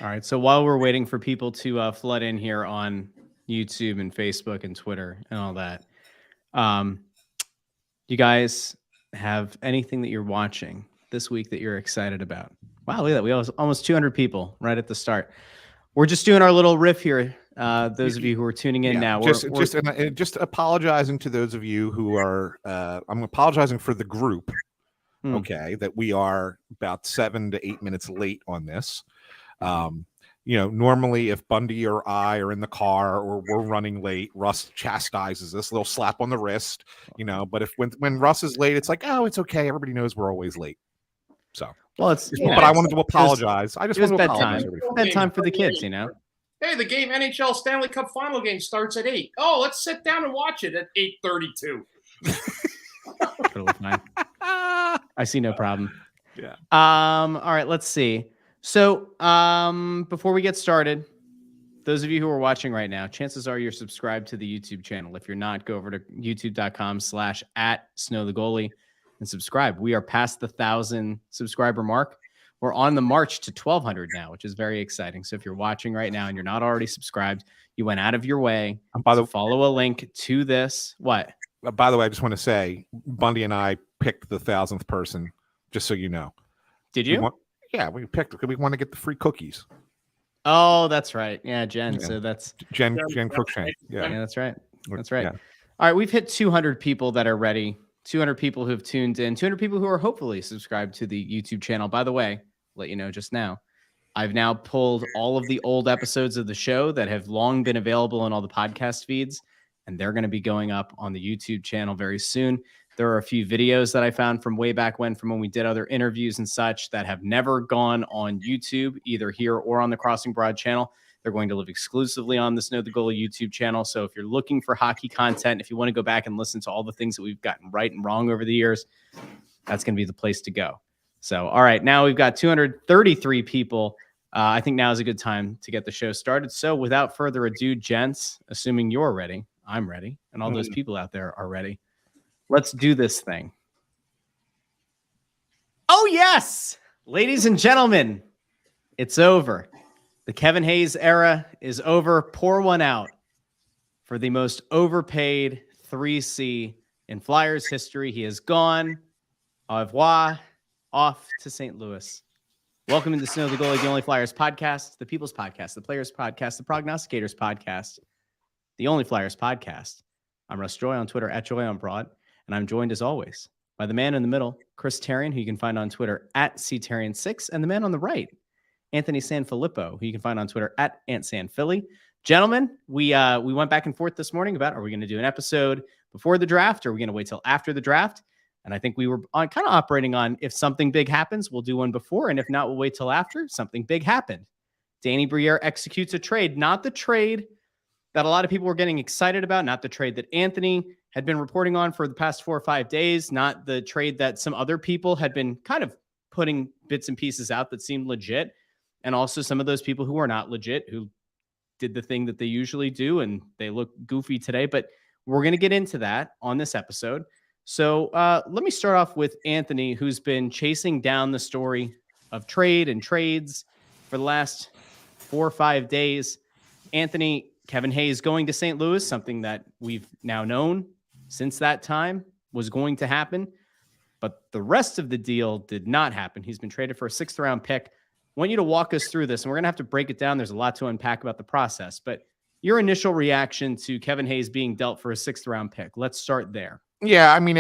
All right. So while we're waiting for people to flood in here on YouTube and Facebook and Twitter and all that, you guys have anything that you're watching this week that you're excited about? Wow, look at that. We have almost 200 people right at the start. We're just doing our little riff here. Those of you who are tuning in now, just apologizing to those of you who are. I'm apologizing for the group. Okay, that we are about 7 to 8 minutes late on this. Normally if Bundy or I are in the car or we're running late, Russ chastises us, a little slap on the wrist, but if when Russ is late, it's like, oh, it's okay. Everybody knows we're always late. So, well, but I wanted to apologize. I just wanted to apologize. Bedtime for the kids, Hey, the game NHL Stanley Cup final game starts at 8. Oh, let's sit down and watch it at 8:32. Totally fine. I see no problem. Yeah. All right, let's see. So before we get started, those of you who are watching right now, chances are you're subscribed to the YouTube channel. If you're not, go over to youtube.com/@snowthegoalie and subscribe. We are past the 1,000 subscriber mark. We're on the march to 1,200 now, which is very exciting. So if you're watching right now and you're not already subscribed, you went out of your way to follow a link to this. What? By the way, I just want to say, Bundy and I picked the 1,000th person, just so you know. Did you? We picked it because we want to get the free cookies. Oh, that's right. Yeah, Jen. Yeah. So that's Jen Cruikshank. Yeah, that's right. That's right. Yeah. All right, we've hit 200 people that are ready. 200 people who have tuned in. 200 people who are hopefully subscribed to the YouTube channel. By the way, let you know just now, I've now pulled all of the old episodes of the show that have long been available on all the podcast feeds, and they're going to be going up on the YouTube channel very soon. There are a few videos that I found from way back when, from when we did other interviews and such, that have never gone on YouTube, either here or on the Crossing Broad channel. They're going to live exclusively on the Snow the Goalie YouTube channel. So if you're looking for hockey content, if you want to go back and listen to all the things that we've gotten right and wrong over the years, that's going to be the place to go. So, all right, now we've got 233 people. I think now is a good time to get the show started. So without further ado, gents, assuming you're ready, I'm ready, and all those people out there are ready. Let's do this thing. Oh, yes. Ladies and gentlemen, it's over. The Kevin Hayes era is over. Pour one out for the most overpaid 3C in Flyers history. He is gone. Au revoir. Off to St. Louis. Welcome to Snow the Goalie, the only Flyers podcast, the People's Podcast, the Players Podcast, the Prognosticators Podcast, the only Flyers podcast. I'm Russ Joy on Twitter @JoyOnBroad. And I'm joined, as always, by the man in the middle, Chris Tarian, who you can find on Twitter @CTarian6, and the man on the right, Anthony Sanfilippo, who you can find on Twitter @AntSanPhilly. Gentlemen, we went back and forth this morning about, are we going to do an episode before the draft, or are we going to wait till after the draft? And I think we were kind of operating on, if something big happens, we'll do one before, and if not, we'll wait till after. Something big happened. Danny Briere executes a trade, not the trade that a lot of people were getting excited about, not the trade that Anthony had been reporting on for the past 4 or 5 days, not the trade that some other people had been kind of putting bits and pieces out that seemed legit, and also some of those people who are not legit, who did the thing that they usually do, and they look goofy today. But we're going to get into that on this episode. So let me start off with Anthony, who's been chasing down the story of trade and trades for the last 4 or 5 days. Anthony, Kevin Hayes going to St. Louis, something that we've now known since that time was going to happen. But the rest of the deal did not happen. He's been traded for a 6th-round pick. I want you to walk us through this, and we're going to have to break it down. There's a lot to unpack about the process. But your initial reaction to Kevin Hayes being dealt for a 6th-round pick. Let's start there. Yeah, I mean,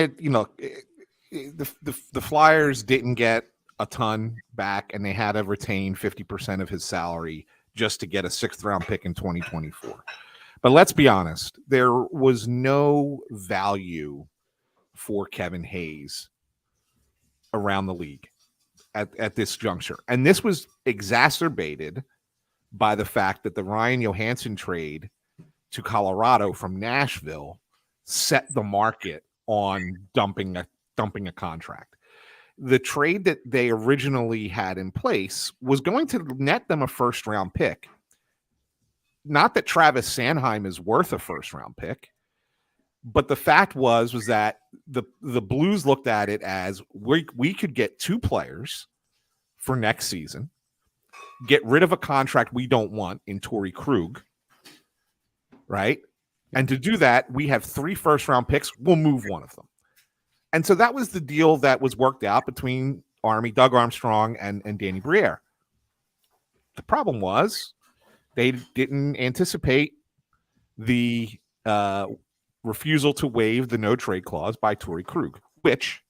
the Flyers didn't get a ton back, and they had to retain 50% of his salary just to get a 6th-round pick in 2024. But let's be honest, there was no value for Kevin Hayes around the league at this juncture. And this was exacerbated by the fact that the Ryan Johansson trade to Colorado from Nashville set the market on dumping a contract. The trade that they originally had in place was going to net them a 1st-round pick. Not that Travis Sanheim is worth a 1st-round pick, but the fact was that the Blues looked at it as we could get 2 players for next season, get rid of a contract we don't want in Torrey Krug, right? And to do that, we have 3 first-round picks. We'll move one of them. And so that was the deal that was worked out between Army, Doug Armstrong, and Danny Briere. The problem was they didn't anticipate the refusal to waive the no-trade clause by Torrey Krug, which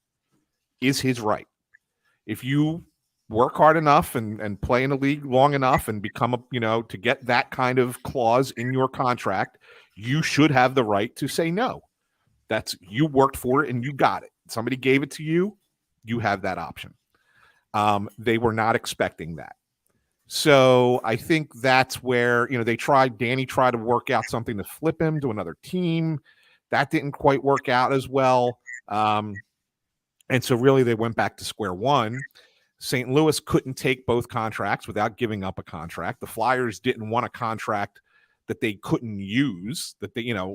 is his right. If you work hard enough and play in the league long enough and become to get that kind of clause in your contract, you should have the right to say no. You worked for it and you got it. Somebody gave it to you. You have that option. They were not expecting that. So I think that's where, Danny tried to work out something to flip him to another team. That didn't quite work out as well. And so really they went back to square one. St. Louis couldn't take both contracts without giving up a contract. The Flyers didn't want a contract that they couldn't use, and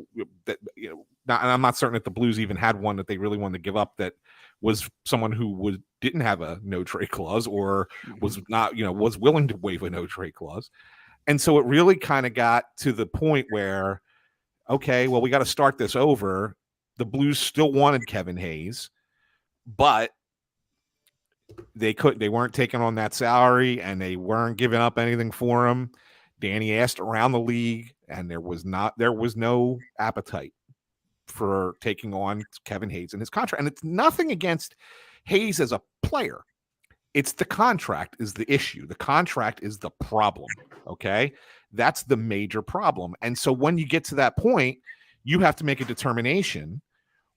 I'm not certain that the Blues even had one that they really wanted to give up that was someone who didn't have a no trade clause or was not, was willing to waive a no trade clause. And so it really kind of got to the point where, okay, well, we got to start this over. The Blues still wanted Kevin Hayes, but they weren't taking on that salary and they weren't giving up anything for him. Danny asked around the league and there was no appetite for taking on Kevin Hayes and his contract. And it's nothing against Hayes as a player. It's the contract is the issue. The contract is the problem. Okay. That's the major problem. And so when you get to that point, you have to make a determination.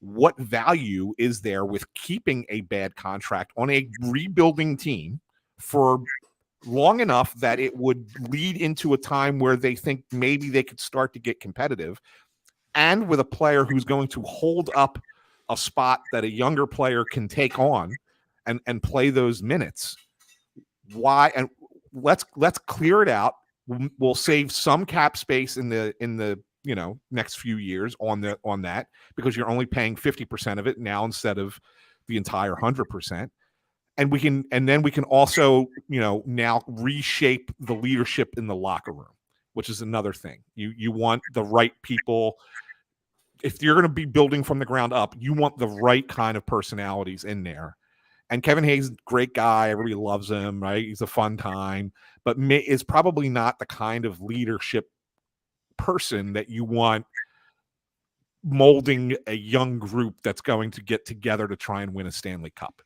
What value is there with keeping a bad contract on a rebuilding team for long enough that it would lead into a time where they think maybe they could start to get competitive, and with a player who's going to hold up a spot that a younger player can take on and play those minutes? Why? And let's clear it out. We'll save some cap space in the next few years on that, because you're only paying 50% of it now instead of the entire 100%. And then we can also, now reshape the leadership in the locker room, which is another thing. You want the right people. If you're going to be building from the ground up, you want the right kind of personalities in there. And Kevin Hayes, great guy. Everybody loves him, right? He's a fun time, but is probably not the kind of leadership person that you want molding a young group that's going to get together to try and win a Stanley Cup.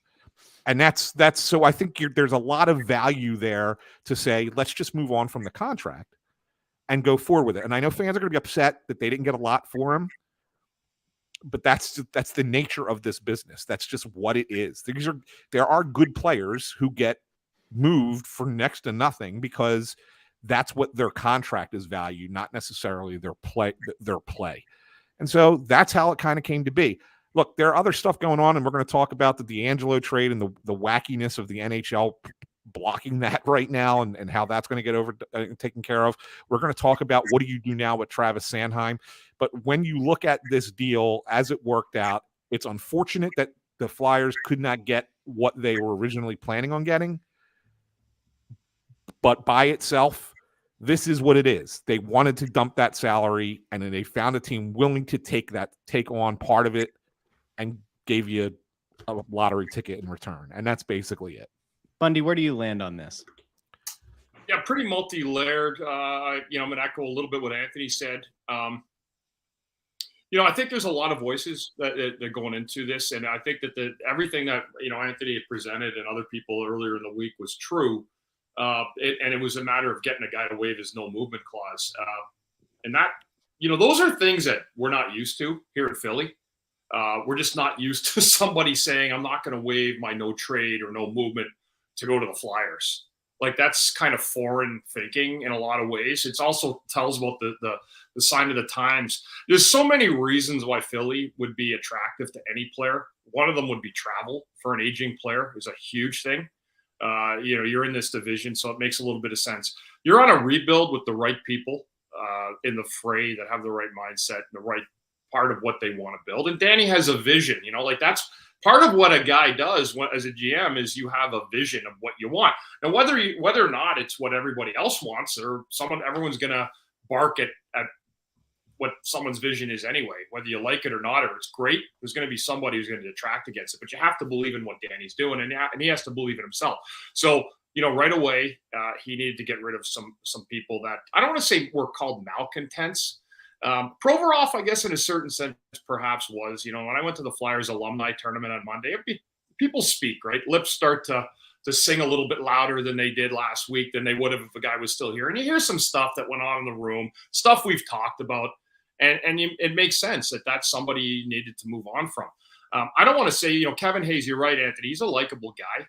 And that's so I think there's a lot of value there to say, let's just move on from the contract and go forward with it. And I know fans are going to be upset that they didn't get a lot for him, but that's the nature of this business. That's just what it is. There are good players who get moved for next to nothing because that's what their contract is valued, not necessarily their play. And so that's how it kind of came to be. Look, there are other stuff going on, and we're going to talk about the DeAngelo trade and the wackiness of the NHL blocking that right now and how that's going to get taken care of. We're going to talk about what do you do now with Travis Sanheim. But when you look at this deal as it worked out, it's unfortunate that the Flyers could not get what they were originally planning on getting. But by itself, this is what it is. They wanted to dump that salary, and then they found a team willing to take on part of it and gave you a lottery ticket in return. And that's basically it. Bundy, where do you land on this? Yeah, pretty multi-layered. I'm going to echo a little bit what Anthony said. I think there's a lot of voices that are going into this. And I think that everything that, Anthony had presented and other people earlier in the week was true. And it was a matter of getting a guy to waive his no movement clause. And that, those are things that we're not used to here in Philly. We're just not used to somebody saying, I'm not going to waive my no trade or no movement to go to the Flyers. Like, that's kind of foreign thinking in a lot of ways. It also tells about the sign of the times. There's so many reasons why Philly would be attractive to any player. One of them would be travel for an aging player is a huge thing. You're in this division, so it makes a little bit of sense. You're on a rebuild with the right people in the fray that have the right mindset and the right part of what they want to build. And Danny has a vision, like that's part of what a guy does as a GM is you have a vision of what you want. Now, whether or not it's what everybody else wants or everyone's going to bark at what someone's vision is anyway, whether you like it or not, or it's great, there's going to be somebody who's going to detract against it, but you have to believe in what Danny's doing and he has to believe in himself. So, right away, he needed to get rid of some people that I don't want to say were called malcontents. Provorov, I guess, in a certain sense, perhaps was. When I went to the Flyers alumni tournament on Monday, people speak, right? Lips start to sing a little bit louder than they did last week than they would have if the guy was still here. And you hear some stuff that went on in the room, stuff we've talked about, and it makes sense that that's somebody you needed to move on from. I don't want to say, Kevin Hayes, you're right, Anthony, he's a likable guy.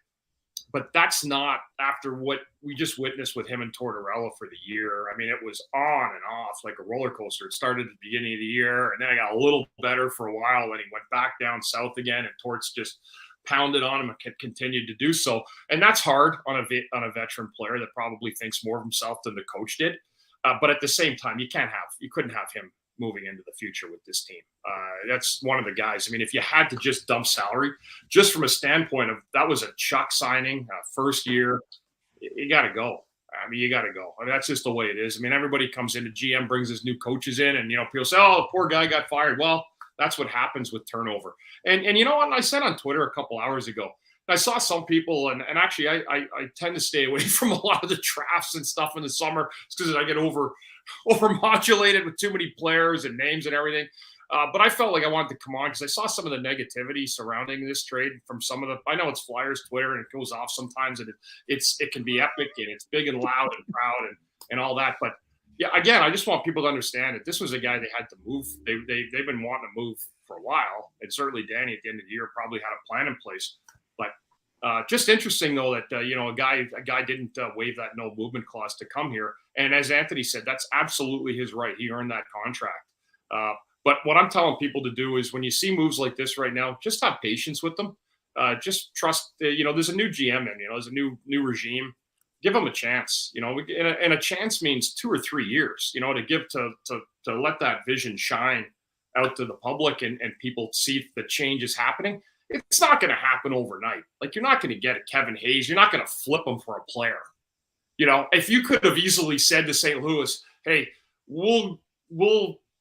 But that's not after what we just witnessed with him and Tortorella for the year. I mean, it was on and off like a roller coaster. It started at the beginning of the year, and then it got a little better for a while. Then he went back down south again, and Torts just pounded on him and continued to do so. And that's hard on a veteran player that probably thinks more of himself than the coach did. But at the same time, you couldn't have him moving into the future with this team. That's one of the guys. I mean, if you had to just dump salary, just from a standpoint of that was a Chuck signing, first year, you got to go. I mean, you got to go. I mean, that's just the way it is. I mean, everybody comes in, the GM brings his new coaches in, and, people say, oh, the poor guy got fired. Well, that's what happens with turnover. And you know what? I said on Twitter a couple hours ago, I saw some people, and actually I tend to stay away from a lot of the drafts and stuff in the summer because I get overmodulated with too many players and names and everything. But I felt like I wanted to come on because I saw some of the negativity surrounding this trade from some of the – I know it's Flyers Twitter and it goes off sometimes and it can be epic and it's big and loud and proud and all that. But, yeah, again, I just want people to understand that this was a guy they had to move. They've been wanting to move for a while. And certainly Danny at the end of the year probably had a plan in place. But just interesting, though, that, a guy didn't waive that no movement clause to come here. And as Anthony said, that's absolutely his right. He earned that contract. But what I'm telling people to do is when you see moves like this right now, just have patience with them. Just trust, there's a new GM in, there's a new regime. Give them a chance, and a chance means 2 or 3 years, to give to let that vision shine out to the public and people see the change is happening. It's not going to happen overnight. Like, you're not going to get a Kevin Hayes. You're not going to flip him for a player. If you could have easily said to St. Louis, hey, we'll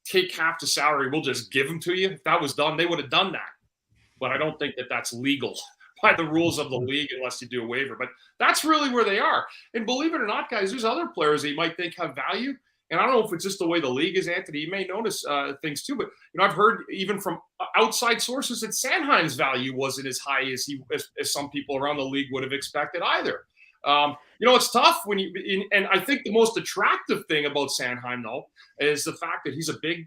take half the salary, we'll just give him to you. If that was done, they would have done that. But I don't think that that's legal by the rules of the league unless you do a waiver. But that's really where they are. And believe it or not, guys, there's other players that you might think have value. And I don't know if it's just the way the league is, Anthony. You may notice things too. But, I've heard even from outside sources that Sanheim's value wasn't as high as some people around the league would have expected either. It's tough when and I think the most attractive thing about Sanheim, though, is the fact that he's a big,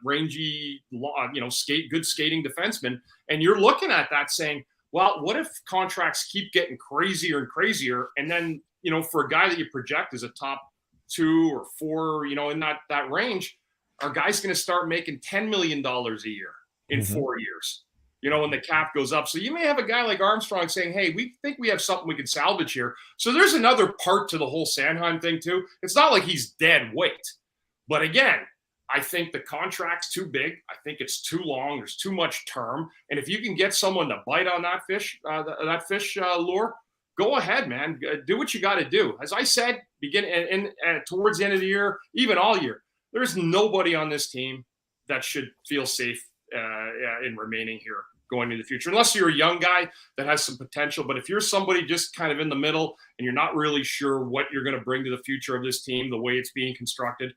rangy, good skating defenseman. And you're looking at that saying, well, what if contracts keep getting crazier and crazier? And then, for a guy that you project as a top 2 or 4, in that range, are guys going to start making $10 million a year in 4 years? When the cap goes up. So you may have a guy like Armstrong saying, hey, we think we have something we can salvage here. So there's another part to the whole Sanheim thing too. It's not like he's dead weight. But again, I think the contract's too big. I think it's too long. There's too much term. And if you can get someone to bite on that fish lure, go ahead, man. Do what you got to do. As I said, towards the end of the year, even all year, there's nobody on this team that should feel safe in remaining here going into the future, unless you're a young guy that has some potential. But if you're somebody just kind of in the middle and you're not really sure what you're going to bring to the future of this team, the way it's being constructed,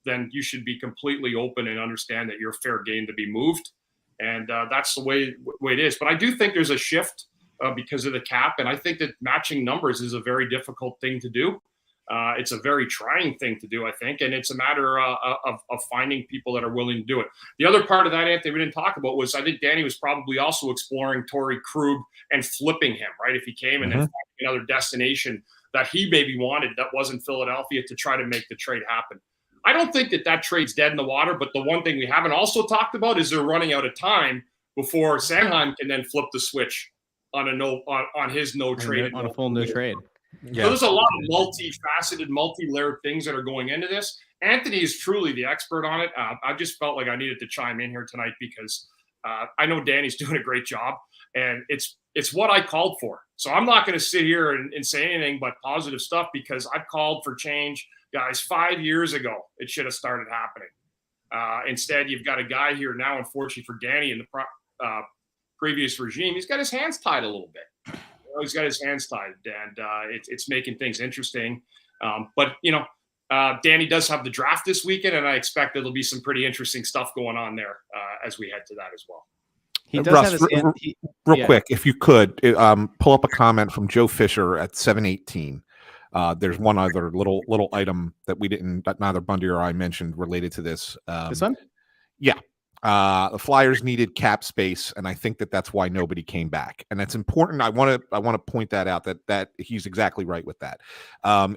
then you should be completely open and understand that you're fair game to be moved. And that's the way it is. But I do think there's a shift because of the cap. And I think that matching numbers is a very difficult thing to do. It's a very trying thing to do, I think, and it's a matter of finding people that are willing to do it. The other part of that, Anthony, we didn't talk about was I think Danny was probably also exploring Torrey Krug and flipping him, right? If he came and then finding another destination that he maybe wanted that wasn't Philadelphia to try to make the trade happen. I don't think that trade's dead in the water, but the one thing we haven't also talked about is they're running out of time before Sanheim can then flip the switch on his no trade. On a full no trade. Yeah. So there's a lot of multifaceted, multi-layered things that are going into this. Anthony is truly the expert on it. I just felt like I needed to chime in here tonight because I know Danny's doing a great job, and it's what I called for. So I'm not going to sit here and say anything but positive stuff because I've called for change, guys. 5 years ago, it should have started happening. Instead, you've got a guy here now, unfortunately for Danny in the previous regime, he's got his hands tied a little bit. He's got his hands tied, and it's making things interesting. But Danny does have the draft this weekend, and I expect there'll be some pretty interesting stuff going on there as we head to that as well. He does Russ, have his real quick, if you could pull up a comment from Joe Fisher at 718. There's one other little item that neither Bundy or I mentioned related to this. This one? Yeah. The Flyers needed cap space, and I think that's why nobody came back. And that's important. I want to point that out, that he's exactly right with that.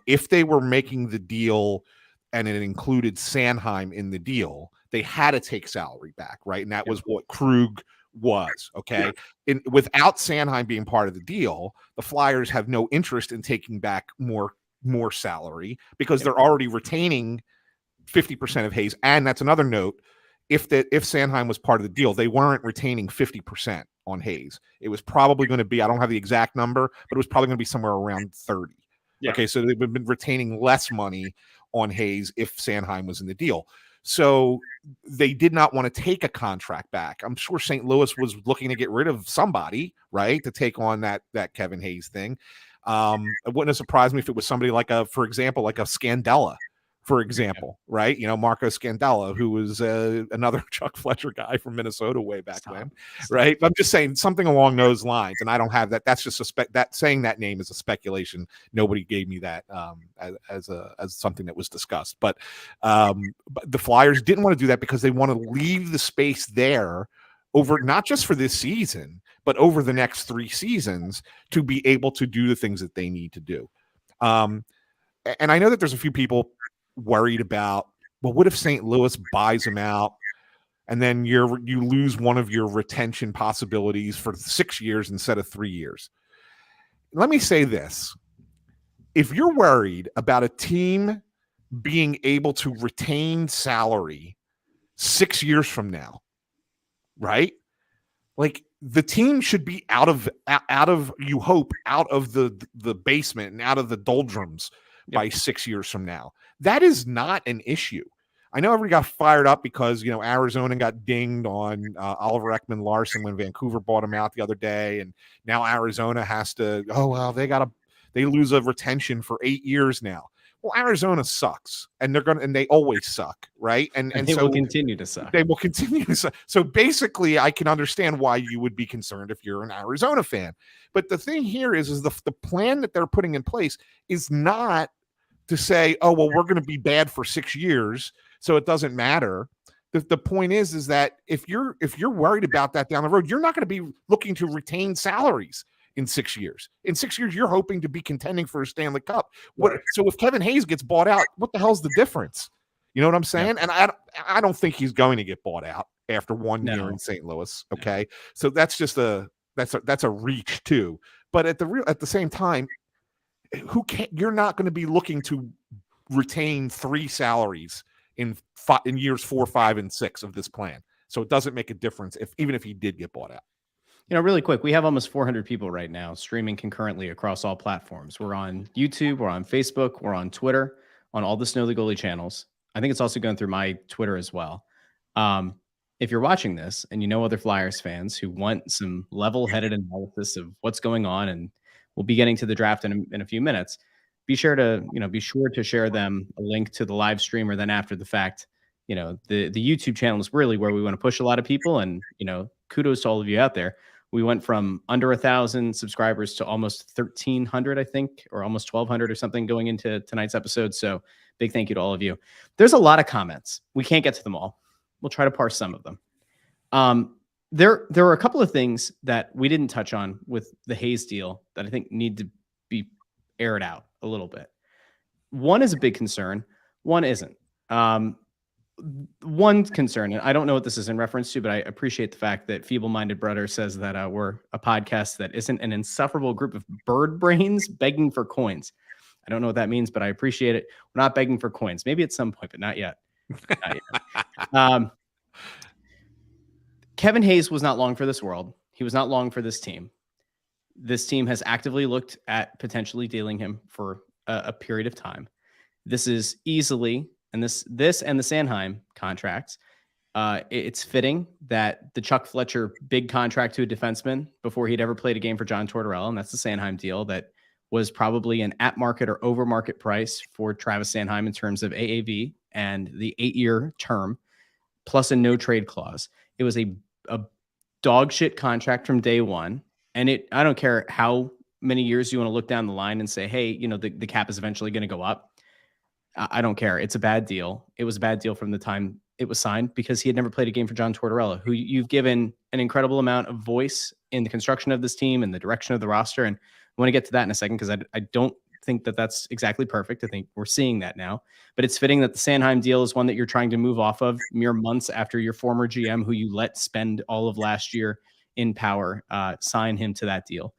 If they were making the deal and it included Sanheim in the deal, they had to take salary back, right? And that was what Krug was, okay? Without Sanheim being part of the deal, the Flyers have no interest in taking back more salary because they're already retaining 50% of Hayes. And that's another note. If Sanheim was part of the deal, they weren't retaining 50% on Hayes. It was probably going to be, I don't have the exact number, but it was probably going to be somewhere around 30. Yeah. Okay, so they've been retaining less money on Hayes if Sanheim was in the deal. So they did not want to take a contract back. I'm sure St. Louis was looking to get rid of somebody, right, to take on that Kevin Hayes thing. It wouldn't have surprised me if it was somebody for example, like a Scandella, for example, right? Marco Scandella, who was another Chuck Fletcher guy from Minnesota way back when, right? I'm just saying something along those lines, and I don't have that. That's just that saying that name is a speculation. Nobody gave me that as something that was discussed, but the Flyers didn't want to do that because they want to leave the space there over not just for this season, but over the next 3 seasons to be able to do the things that they need to do. And I know that there's a few people worried about, well, what if St. Louis buys him out and then you lose one of your retention possibilities for 6 years instead of 3 years? Let me say this. If you're worried about a team being able to retain salary 6 years from now, right? Like, the team should be out of you hope out of the basement and out of the doldrums by 6 years from now. That is not an issue. I know everybody got fired up because, Arizona got dinged on Oliver Ekman-Larsson when Vancouver bought him out the other day. And now Arizona has to, they lose a retention for 8 years now. Well, Arizona sucks, and they always suck, right? And they will continue to suck. They will continue to suck. So basically, I can understand why you would be concerned if you're an Arizona fan. But the thing here is the plan that they're putting in place is not to say, oh, well, we're going to be bad for 6 years, so it doesn't matter. The point is that if you're worried about that down the road, you're not going to be looking to retain salaries in 6 years. In 6 years, you're hoping to be contending for a Stanley Cup. So if Kevin Hayes gets bought out, what the hell's the difference? You know what I'm saying? Yeah. And I don't think he's going to get bought out after 1 year in St. Louis. Okay, so that's just that's a reach too. But at the same time, you're not going to be looking to retain 3 salaries in years 4, 5, and 6 of this plan. So it doesn't make a difference even if he did get bought out. Really quick, we have almost 400 people right now streaming concurrently across all platforms. We're on YouTube, we're on Facebook, we're on Twitter, on all the Snow the Goalie channels. I think it's also going through my Twitter as well. If you're watching this and you know other Flyers fans who want some level-headed analysis of what's going on, and we'll be getting to the draft in a few minutes, be sure to share them a link to the live stream, or then after the fact, the YouTube channel is really where we want to push a lot of people, and kudos to all of you out there. We went from under 1,000 subscribers to almost 1,300, I think, or almost 1,200 or something going into tonight's episode. So big thank you to all of you. There's a lot of comments. We can't get to them all. We'll try to parse some of them. There are a couple of things that we didn't touch on with the Hayes deal that I think need to be aired out a little bit. One is a big concern. One isn't. one concern, and I don't know what this is in reference to, but I appreciate the fact that Feeble-Minded Brother says that we're a podcast that isn't an insufferable group of bird brains begging for coins. I don't know what that means, but I appreciate it. We're not begging for coins. Maybe at some point, but not yet. Not yet. Kevin Hayes was not long for this world. He was not long for this team. This team has actively looked at potentially dealing him for a period of time. This is easily, and this and the Sanheim contracts, it's fitting that the Chuck Fletcher big contract to a defenseman before he'd ever played a game for John Tortorella, and that's the Sanheim deal that was probably an at market or over market price for Travis Sanheim in terms of AAV and the 8-year term, plus a no trade clause. It was a dog shit contract from day one. And I don't care how many years you want to look down the line and say, hey, the cap is eventually going to go up. I don't care. It's a bad deal. It was a bad deal from the time it was signed because he had never played a game for John Tortorella, who you've given an incredible amount of voice in the construction of this team and the direction of the roster. And I want to get to that in a second because I don't think that that's exactly perfect. I think we're seeing that now. But it's fitting that the Sanheim deal is one that you're trying to move off of mere months after your former GM, who you let spend all of last year in power, sign him to that deal.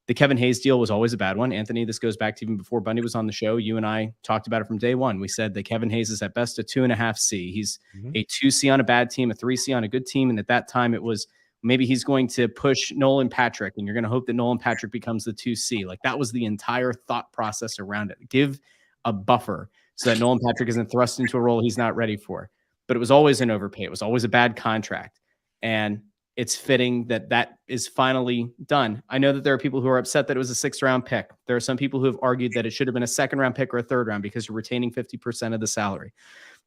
The Kevin Hayes deal was always a bad one. Anthony, this goes back to even before Bundy was on the show. You and I talked about it from day one. We said that Kevin Hayes is at best a 2.5 C. He's a 2 C on a bad team, a 3 C on a good team. And at that time, it was maybe he's going to push Nolan Patrick, and you're going to hope that Nolan Patrick becomes the 2 C. Like, that was the entire thought process around it. Give a buffer so that Nolan Patrick isn't thrust into a role he's not ready for. But it was always an overpay. It was always a bad contract. And it's fitting that that is finally done. I know that there are people who are upset that it was a 6th round pick. There are some people who have argued that it should have been a 2nd round pick or a 3rd round because you're retaining 50% of the salary.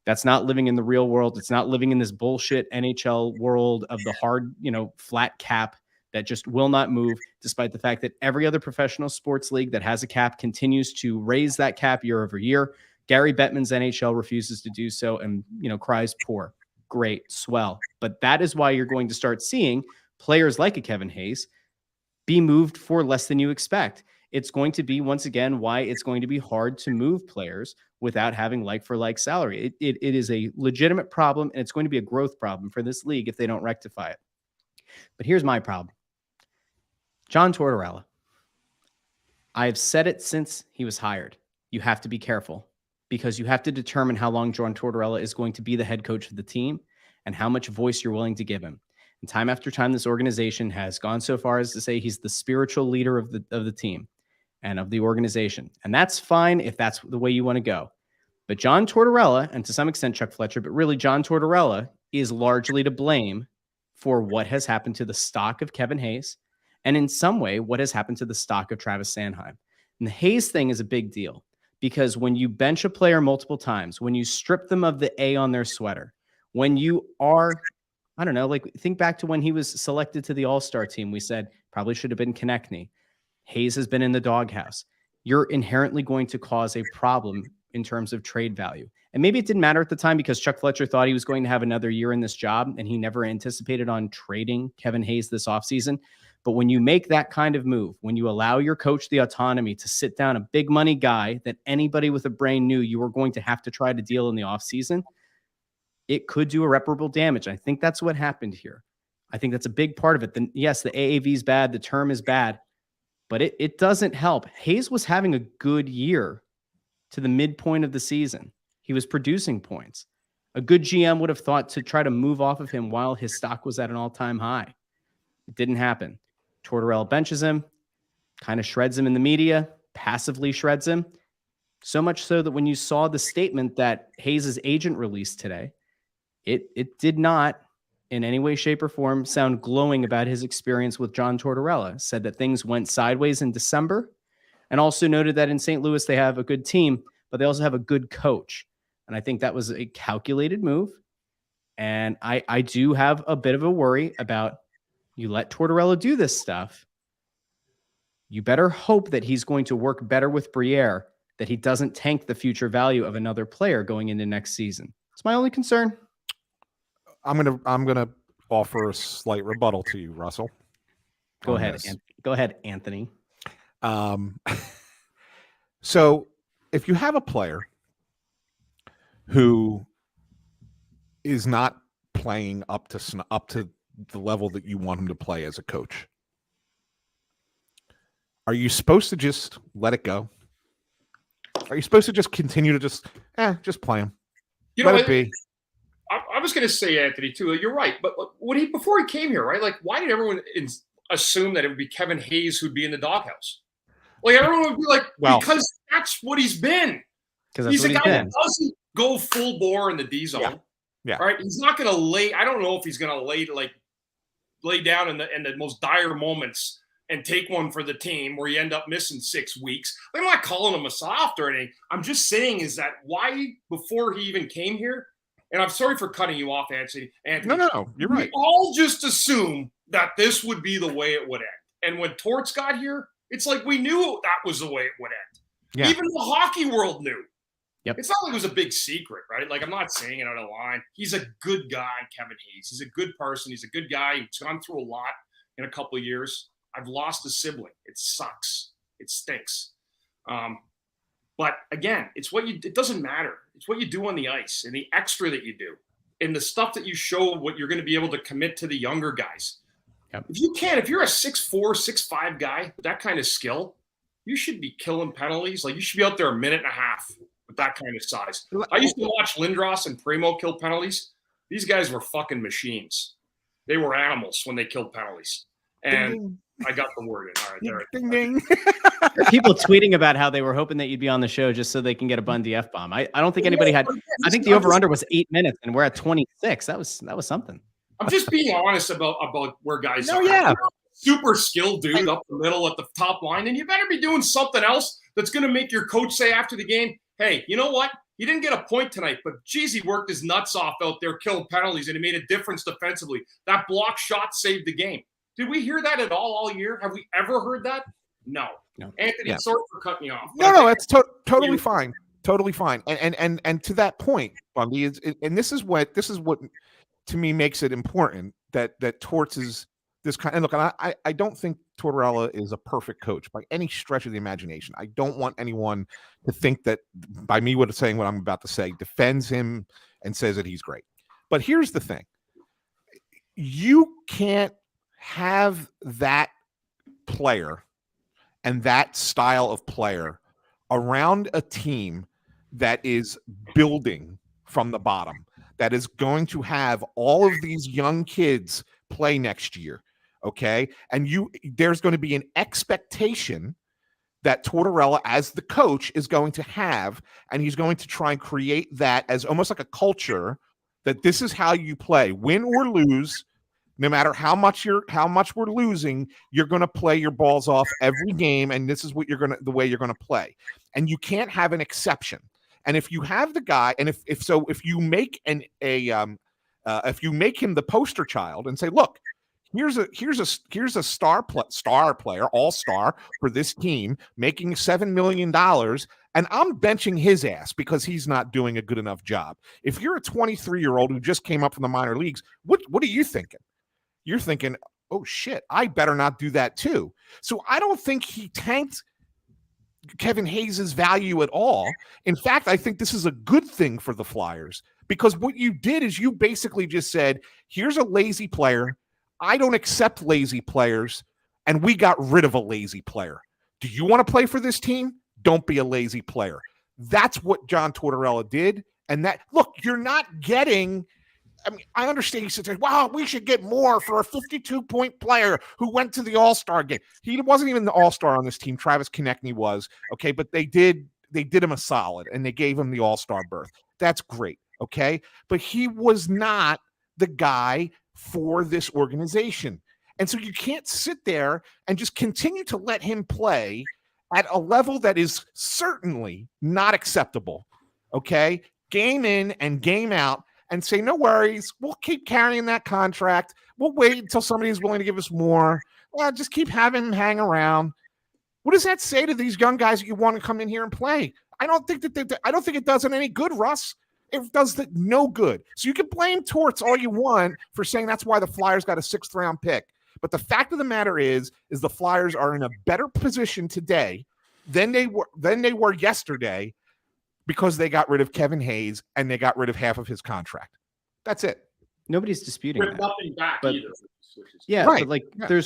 That's not living in the real world. It's not living in this bullshit NHL world of the hard, flat cap that just will not move, despite the fact that every other professional sports league that has a cap continues to raise that cap year over year. Gary Bettman's NHL refuses to do so and, cries poor. Great, swell. But that is why you're going to start seeing players like a Kevin Hayes be moved for less than you expect. It's going to be, once again, why it's going to be hard to move players without having like-for-like salary. It is a legitimate problem, and it's going to be a growth problem for this league if they don't rectify it. But here's my problem. John Tortorella. I've said it since he was hired. You have to be careful because you have to determine how long John Tortorella is going to be the head coach of the team and how much voice you're willing to give him. And time after time, this organization has gone so far as to say he's the spiritual leader of the team and of the organization. And that's fine if that's the way you want to go. But John Tortorella, and to some extent Chuck Fletcher, but really John Tortorella is largely to blame for what has happened to the stock of Kevin Hayes and in some way what has happened to the stock of Travis Sanheim. And the Hayes thing is a big deal because when you bench a player multiple times, when you strip them of the A on their sweater, when you are, I don't know, like think back to when he was selected to the All-Star team, we said probably should have been Konechny. Hayes has been in the doghouse. You're inherently going to cause a problem in terms of trade value. And maybe it didn't matter at the time because Chuck Fletcher thought he was going to have another year in this job and he never anticipated on trading Kevin Hayes this offseason. But when you make that kind of move, when you allow your coach the autonomy to sit down a big money guy that anybody with a brain knew you were going to have to try to deal in the offseason, it could do irreparable damage. I think that's what happened here. I think that's a big part of it. Yes, the AAV is bad. The term is bad, but it doesn't help. Hayes was having a good year to the midpoint of the season. He was producing points. A good GM would have thought to try to move off of him while his stock was at an all-time high. It didn't happen. Tortorella benches him, kind of shreds him in the media, passively shreds him. So much so that when you saw the statement that Hayes' agent released today, it did not in any way, shape, or form sound glowing about his experience with John Tortorella. Said that things went sideways in December and also noted that in St. Louis they have a good team, but they also have a good coach. And I think that was a calculated move. And I do have a bit of a worry about you let Tortorella do this stuff. You better hope that he's going to work better with Briere, that he doesn't tank the future value of another player going into next season. It's my only concern. I'm gonna offer a slight rebuttal to you, Russell. Go ahead, Anthony. So if you have a player who is not playing up to the level that you want him to play as a coach, are you supposed to just let it go? Are you supposed to just continue to just play him? Let it be. I was going to say, Anthony, too. You're right, but before he came here, right? Like, why did everyone assume that it would be Kevin Hayes who'd be in the doghouse? Like, everyone would be like, because that's what he's been. Because he's a guy that doesn't go full bore in the D zone. Yeah. Right. He's not going to lay. I don't know if he's going to lay down in the most dire moments and take one for the team where you end up missing 6 weeks. I'm not calling him a soft or anything. I'm just saying is that why before he even came here, and I'm sorry for cutting you off, Anthony. No, you're right. We all just assume that this would be the way it would end. And when Torts got here, it's like we knew that was the way it would end. Yeah. Even the hockey world knew. Yep. It's not like it was a big secret, right? Like, I'm not saying it out of line. He's a good guy, Kevin Hayes. He's a good person. He's a good guy. He's gone through a lot in a couple of years. I've lost a sibling. It sucks. It stinks. But again, it doesn't matter. It's what you do on the ice and the extra that you do and the stuff that you show what you're going to be able to commit to the younger guys. Yep. If you're a 6'4", 6'5" guy with that kind of skill, you should be killing penalties. Like, you should be out there a minute and a half with that kind of size. I used to watch Lindros and Primo kill penalties. These guys were fucking machines. They were animals when they killed penalties. And ding, ding. I got the word in. All right, there. Ding, ding. People tweeting about how they were hoping that you'd be on the show just so they can get a Bundy F-bomb. I don't think anybody had. I think the over-under was 8 minutes, and we're at 26. That was something. I'm just being honest about where guys are. Yeah. Super skilled dude up the middle at the top line, and you better be doing something else that's going to make your coach say after the game, hey, you know what? He didn't get a point tonight, but geez, he worked his nuts off out there, killed penalties, and he made a difference defensively. That block shot saved the game. Did we hear that at all year? Have we ever heard that? No. Anthony, sorry for cutting you off. No, that's totally fine. Totally fine. And to that point, Bundy, and this is what to me makes it important that Torts is this kind. And look, I don't think Tortorella is a perfect coach by any stretch of the imagination. I don't want anyone to think that by me saying what I'm about to say defends him and says that he's great. But here's the thing: you can't have that player and that style of player around a team that is building from the bottom, that is going to have all of these young kids play next year. Okay. And there's going to be an expectation that Tortorella as the coach is going to have, and he's going to try and create that as almost like a culture that this is how you play, win or lose. No matter how much we're losing, you're going to play your balls off every game, and this is what the way you're going to play. And you can't have an exception. And if you have the guy, and if you make if you make him the poster child and say, look, here's a star player, all-star for this team, making $7 million, and I'm benching his ass because he's not doing a good enough job. If you're a 23-year-old who just came up from the minor leagues, what are you thinking? You're thinking, oh, shit, I better not do that too. So I don't think he tanked Kevin Hayes' value at all. In fact, I think this is a good thing for the Flyers, because what you did is you basically just said, here's a lazy player. I don't accept lazy players, and we got rid of a lazy player. Do you want to play for this team? Don't be a lazy player. That's what John Tortorella did. And look, you're not getting – I mean, I understand he said, wow, we should get more for a 52-point player who went to the All-Star game. He wasn't even the All-Star on this team. Travis Konechny was, okay, but they did him a solid, and they gave him the All-Star berth. That's great, okay? But he was not the guy for this organization. And so you can't sit there and just continue to let him play at a level that is certainly not acceptable, okay? Game in and game out, and say, no worries, we'll keep carrying that contract. We'll wait until somebody's willing to give us more. Well, just keep having him hang around. What does that say to these young guys that you want to come in here and play? I don't think it does it any good, Russ. It does no good. So you can blame Torts all you want for saying that's why the Flyers got a 6th round pick. But the fact of the matter is the Flyers are in a better position today than they were yesterday, because they got rid of Kevin Hayes and they got rid of half of his contract. That's it. Nobody's disputing With that. nothing back But- either. Yeah, Right. but like Yeah.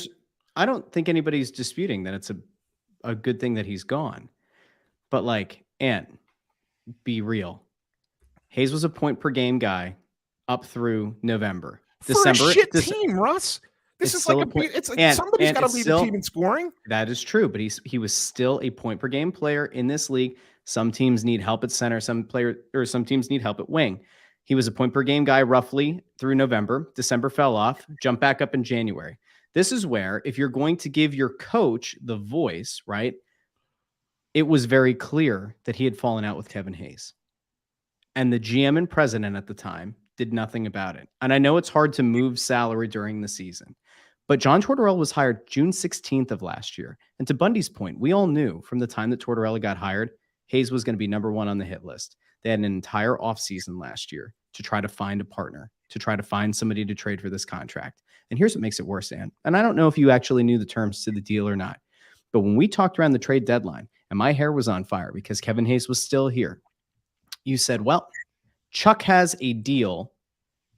I don't think anybody's disputing that it's a good thing that he's gone. But like, Ant, be real. Hayes was a point per game guy up through November. For December, a shit team, Russ. This it's is like still a a point- it's like and- somebody's and got to it's lead still- the team in scoring. That is true, but he was still a point per game player in this league. Some teams need help at center, some teams need help at wing. He was a point per game guy roughly through November. December fell off, jumped back up in January. This is where, if you're going to give your coach the voice, right? It was very clear that he had fallen out with Kevin Hayes. And the GM and president at the time did nothing about it. And I know it's hard to move salary during the season, but John Tortorella was hired June 16th of last year. And to Bundy's point, we all knew from the time that Tortorella got hired, Hayes was going to be number one on the hit list. They had an entire offseason last year to try to find a partner, to try to find somebody to trade for this contract. And here's what makes it worse, Ann. And I don't know if you actually knew the terms to the deal or not, but when we talked around the trade deadline and my hair was on fire because Kevin Hayes was still here, you said, well, Chuck has a deal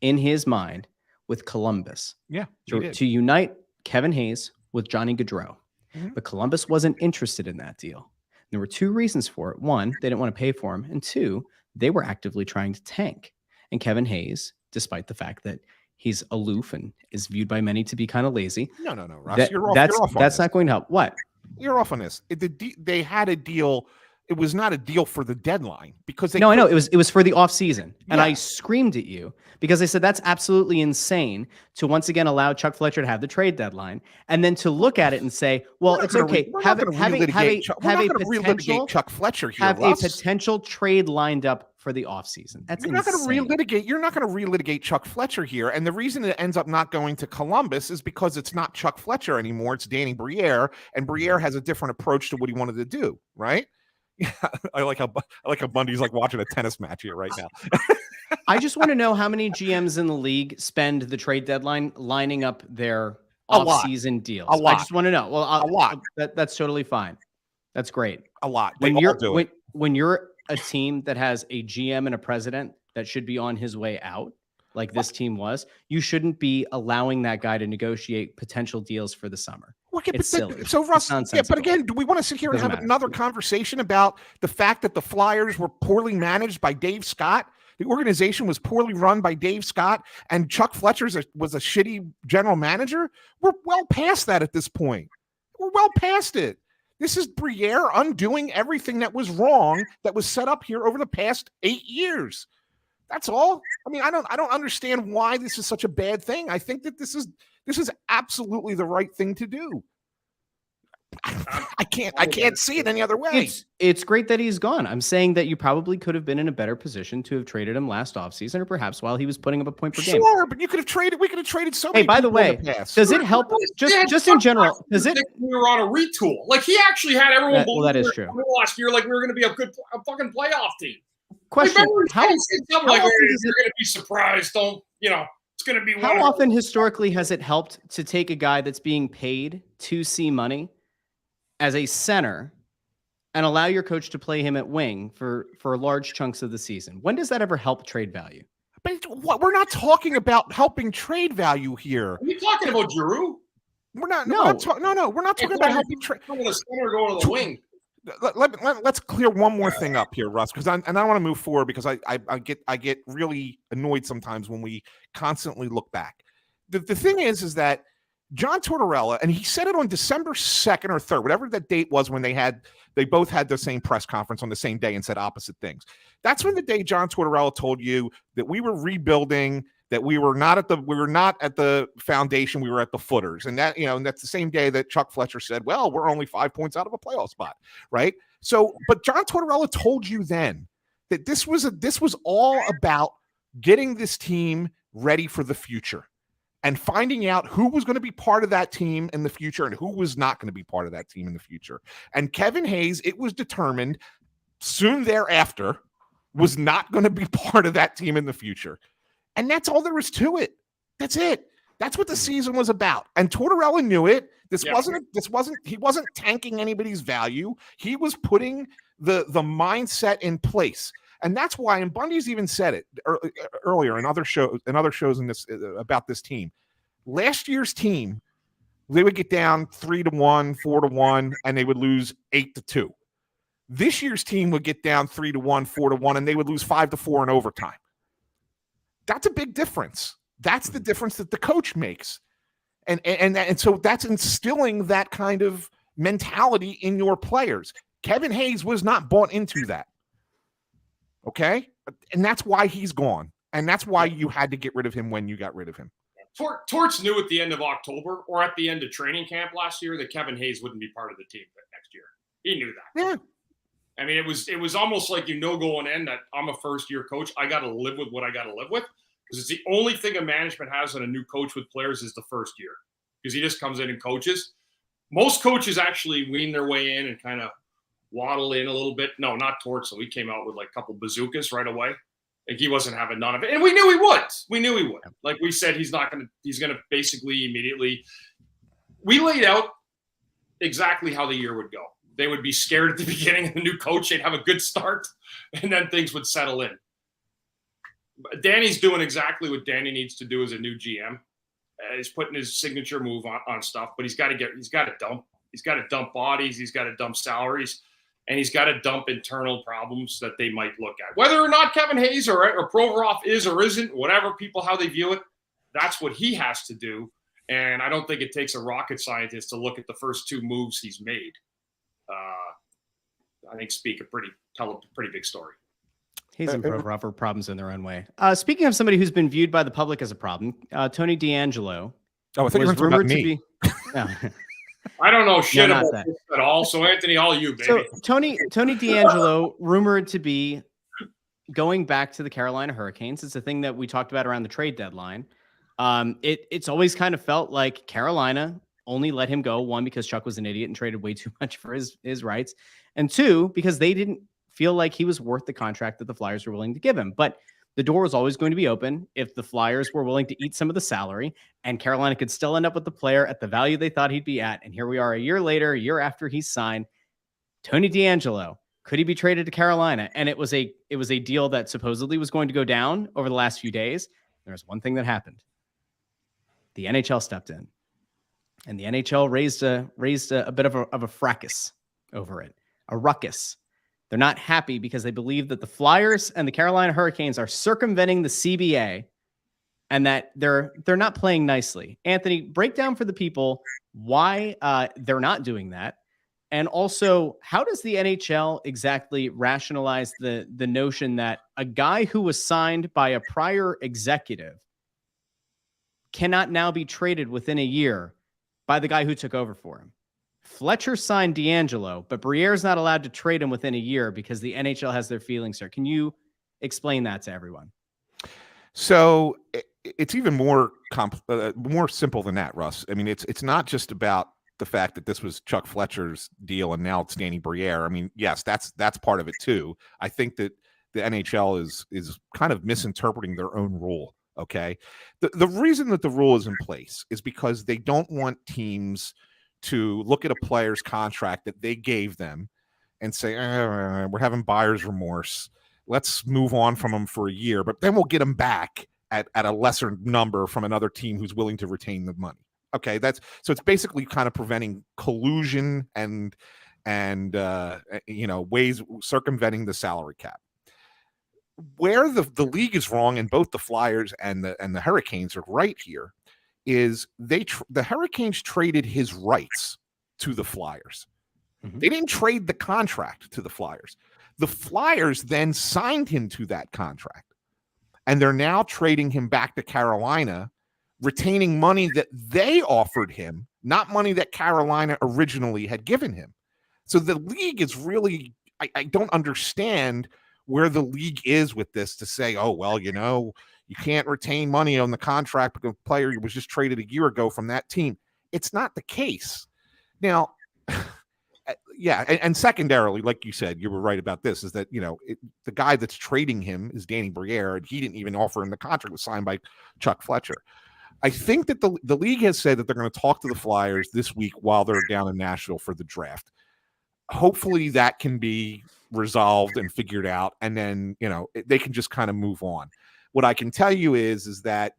in his mind with Columbus Yeah, to unite Kevin Hayes with Johnny Gaudreau. Mhm. But Columbus wasn't interested in that deal. There were two reasons for it. One, they didn't want to pay for him. And two, they were actively trying to tank. And Kevin Hayes, despite the fact that he's aloof and is viewed by many to be kind of lazy, No, Russ. You're off. that's you're off on that's this. not going to help. What? You're off on this. They had a deal. It was not a deal for the deadline because they No, I know it was for the offseason. And I Yeah. screamed at you because I said that's absolutely insane to once again allow Chuck Fletcher to have the trade deadline and then to look at it and say, well, We're it's not gonna okay. re- we're Have not a gonna have a have relitigate a Chuck- we're have not a gonna potential relitigate Chuck Fletcher here. have a Russ. potential trade lined up for the offseason. That's You're not going insane. to relitigate. You're not going to relitigate Chuck Fletcher here, and the reason it ends up not going to Columbus is because it's not Chuck Fletcher anymore. It's Danny Briere, and Briere has a different approach to what he wanted to do. Right? Yeah, I like how Bundy's like watching a tennis match here right now. I just want to know how many GMs in the league spend the trade deadline lining up their A lot. off-season deals. A lot. I just want to know. Well, A lot. That's totally fine. That's great. A lot. They When all you're do it. when you're a team that has a GM and a president that should be on his way out, like this team was, you shouldn't be allowing that guy to negotiate potential deals for the summer. Okay, It's silly. So Russ, It's yeah, nonsensical. but again, do we want to sit here and Doesn't have matter. another conversation about the fact that the Flyers were poorly managed by Dave Scott? The organization was poorly run by Dave Scott, and Chuck Fletcher was a shitty general manager. We're well past that at this point. We're well past it. This is Briere undoing everything that was wrong that was set up here over the past 8 years. That's all. I mean, I don't understand why this is such a bad thing. I think that this is absolutely the right thing to do. I can't see it any other way. It's great that he's gone. I'm saying that you probably could have been in a better position to have traded him last offseason or perhaps while he was putting up a point per game. Sure, but you could have traded. We could have traded so many. Hey, by the people in way, past. does it help just in general? Does it? We were on a retool. Like he actually had everyone Well, that believe is we were true. last year. Like we were going to be a fucking playoff team. Question: How How something like, often "Hey, does you're going to be surprised? Don't it's going to be How often historically has it helped to take a guy that's being paid 2C money as a center and allow your coach to play him at wing for large chunks of the season? When does that ever help trade value? But we're not talking about helping trade value here. Are you talking about Giroux? We're not. No. We're not talking about helping trade. Going to center, going to the wing. Let's clear one more thing up here, Russ, because I want to move forward because I get really annoyed sometimes when we constantly look back. The thing is that John Tortorella, and he said it on December 2nd or 3rd, whatever that date was when they both had the same press conference on the same day and said opposite things. That's when the day John Tortorella told you that we were rebuilding, that we were not at the foundation, we were at the footers. And that, and that's the same day that Chuck Fletcher said, well, we're only 5 points out of a playoff spot. Right. So, but John Tortorella told you then that this was all about getting this team ready for the future and finding out who was going to be part of that team in the future and who was not going to be part of that team in the future. And Kevin Hayes, it was determined soon thereafter, was not going to be part of that team in the future. And that's all there is to it. That's it. That's what the season was about. And Tortorella knew it. He wasn't tanking anybody's value. He was putting the mindset in place. And that's why, and Bundy's even said it earlier in other shows in this about this team. Last year's team, they would get down 3-1, 4-1, and they would lose 8-2. This year's team would get down 3-1, 4-1, and they would lose 5-4 in overtime. That's a big difference. That's the difference that the coach makes. And so that's instilling that kind of mentality in your players. Kevin Hayes was not bought into that. Okay? And that's why he's gone. And that's why you had to get rid of him when you got rid of him. Torts knew at the end of October or at the end of training camp last year that Kevin Hayes wouldn't be part of the team next year. He knew that. Yeah. I mean, it was almost like going in that I'm a first-year coach. I got to live with what I got to live with, because it's the only thing a management has on a new coach with players is the first year, because he just comes in and coaches. Most coaches actually wean their way in and kind of waddle in a little bit. No, not Torts. So he came out with like a couple bazookas right away. Like he wasn't having none of it. And we knew he would. We knew he would. Like we said, he's going to basically immediately. We laid out exactly how the year would go. They would be scared at the beginning of the new coach. They'd have a good start, and then things would settle in. Danny's doing exactly what Danny needs to do as a new GM. He's putting his signature move on stuff, but he's got to dump bodies. He's got to dump salaries. And he's got to dump internal problems that they might look at. Whether or not Kevin Hayes or Provorov is or isn't, whatever people, how they view it, that's what he has to do. And I don't think it takes a rocket scientist to look at the first two moves he's made. I think tell a pretty big story. Hayes and Provorov are problems in their own way. Speaking of somebody who's been viewed by the public as a problem, Tony DeAngelo. Oh, I thought you were talking about me. I don't know shit about this at all. So Anthony, all you, baby. So Tony DeAngelo, rumored to be going back to the Carolina Hurricanes. It's a thing that we talked about around the trade deadline. It's always kind of felt like Carolina only let him go, one, because Chuck was an idiot and traded way too much for his rights, and two, because they didn't feel like he was worth the contract that the Flyers were willing to give him. But the door was always going to be open if the Flyers were willing to eat some of the salary, and Carolina could still end up with the player at the value they thought he'd be at. And here we are a year later, a year after he's signed. Tony DeAngelo, could he be traded to Carolina? And it was a deal that supposedly was going to go down over the last few days. There's one thing that happened. The NHL stepped in, and the NHL raised a bit of a fracas over it, a ruckus. They're not happy because they believe that the Flyers and the Carolina Hurricanes are circumventing the CBA and that they're not playing nicely. Anthony, break down for the people why they're not doing that. And also, how does the NHL exactly rationalize the notion that a guy who was signed by a prior executive cannot now be traded within a year by the guy who took over for him? Fletcher signed DeAngelo, but Briere's not allowed to trade him within a year because the NHL has their feelings here. Can you explain that to everyone? So it's even more simple than that, Russ. I mean, it's not just about the fact that this was Chuck Fletcher's deal and now it's Danny Briere. I mean, yes, that's part of it too. I think that the NHL is kind of misinterpreting their own rule. Okay, the reason that the rule is in place is because they don't want teams to look at a player's contract that they gave them and say, we're having buyer's remorse. Let's move on from them for a year, but then we'll get them back at a lesser number from another team who's willing to retain the money. Okay, so it's basically kind of preventing collusion and ways circumventing the salary cap. Where the league is wrong, and both the Flyers and the Hurricanes are right here, is the Hurricanes traded his rights to the Flyers. Mm-hmm. They didn't trade the contract to the Flyers. The Flyers then signed him to that contract, and they're now trading him back to Carolina, retaining money that they offered him, not money that Carolina originally had given him. So the league is really, I don't understand where the league is with this to say, oh, well, you can't retain money on the contract because the player was just traded a year ago from that team. It's not the case. Now, yeah, and secondarily, like you said, you were right about this, is that, the guy that's trading him is Danny Briere, and he didn't even offer him the contract. It was signed by Chuck Fletcher. I think that the league has said that they're going to talk to the Flyers this week while they're down in Nashville for the draft. Hopefully that can be resolved and figured out, and then they can just kind of move on. What I can tell you is that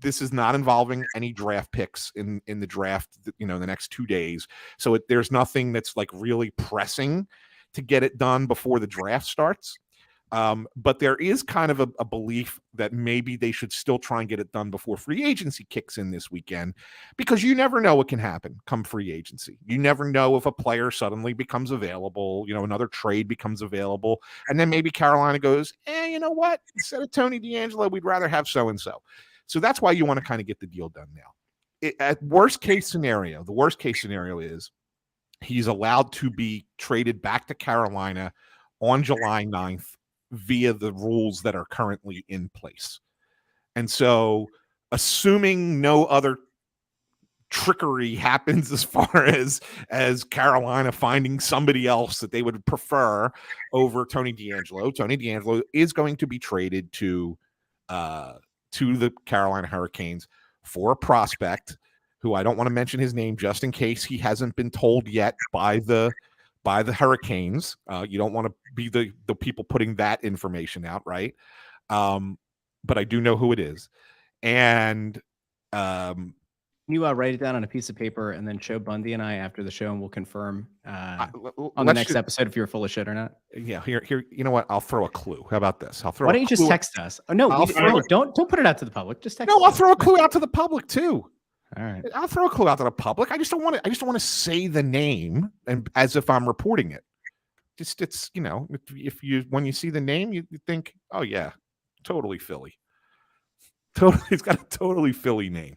this is not involving any draft picks in the draft, the next 2 days. So there's nothing that's like really pressing to get it done before the draft starts. But there is kind of a belief that maybe they should still try and get it done before free agency kicks in this weekend, because you never know what can happen come free agency. You never know if a player suddenly becomes available, another trade becomes available, and then maybe Carolina goes, you know what? Instead of Tony DeAngelo, we'd rather have so-and-so. So that's why you want to kind of get the deal done now. At worst case scenario, the worst case scenario is he's allowed to be traded back to Carolina on July 9th via the rules that are currently in place. And so, assuming no other trickery happens as far as Carolina finding somebody else that they would prefer over Tony DeAngelo is going to be traded to the Carolina Hurricanes for a prospect who I don't want to mention his name just in case he hasn't been told yet by the Hurricanes. You don't want to be the people putting that information out, right? But I do know who it is. And can you write it down on a piece of paper and then show Bundy and I after the show, and we'll confirm on the next episode if you're full of shit or not? Yeah, here. You know what? I'll throw a clue. How about this? Why don't you just text us? Oh no, don't put it out to the public. Just text. No, I'll throw a clue out to the public too. All right, I'll throw a clue out to the public. I just don't want to say the name and as if I'm reporting it. Just it's when you see the name, you think, oh yeah, totally Philly. Totally, it's got a totally Philly name.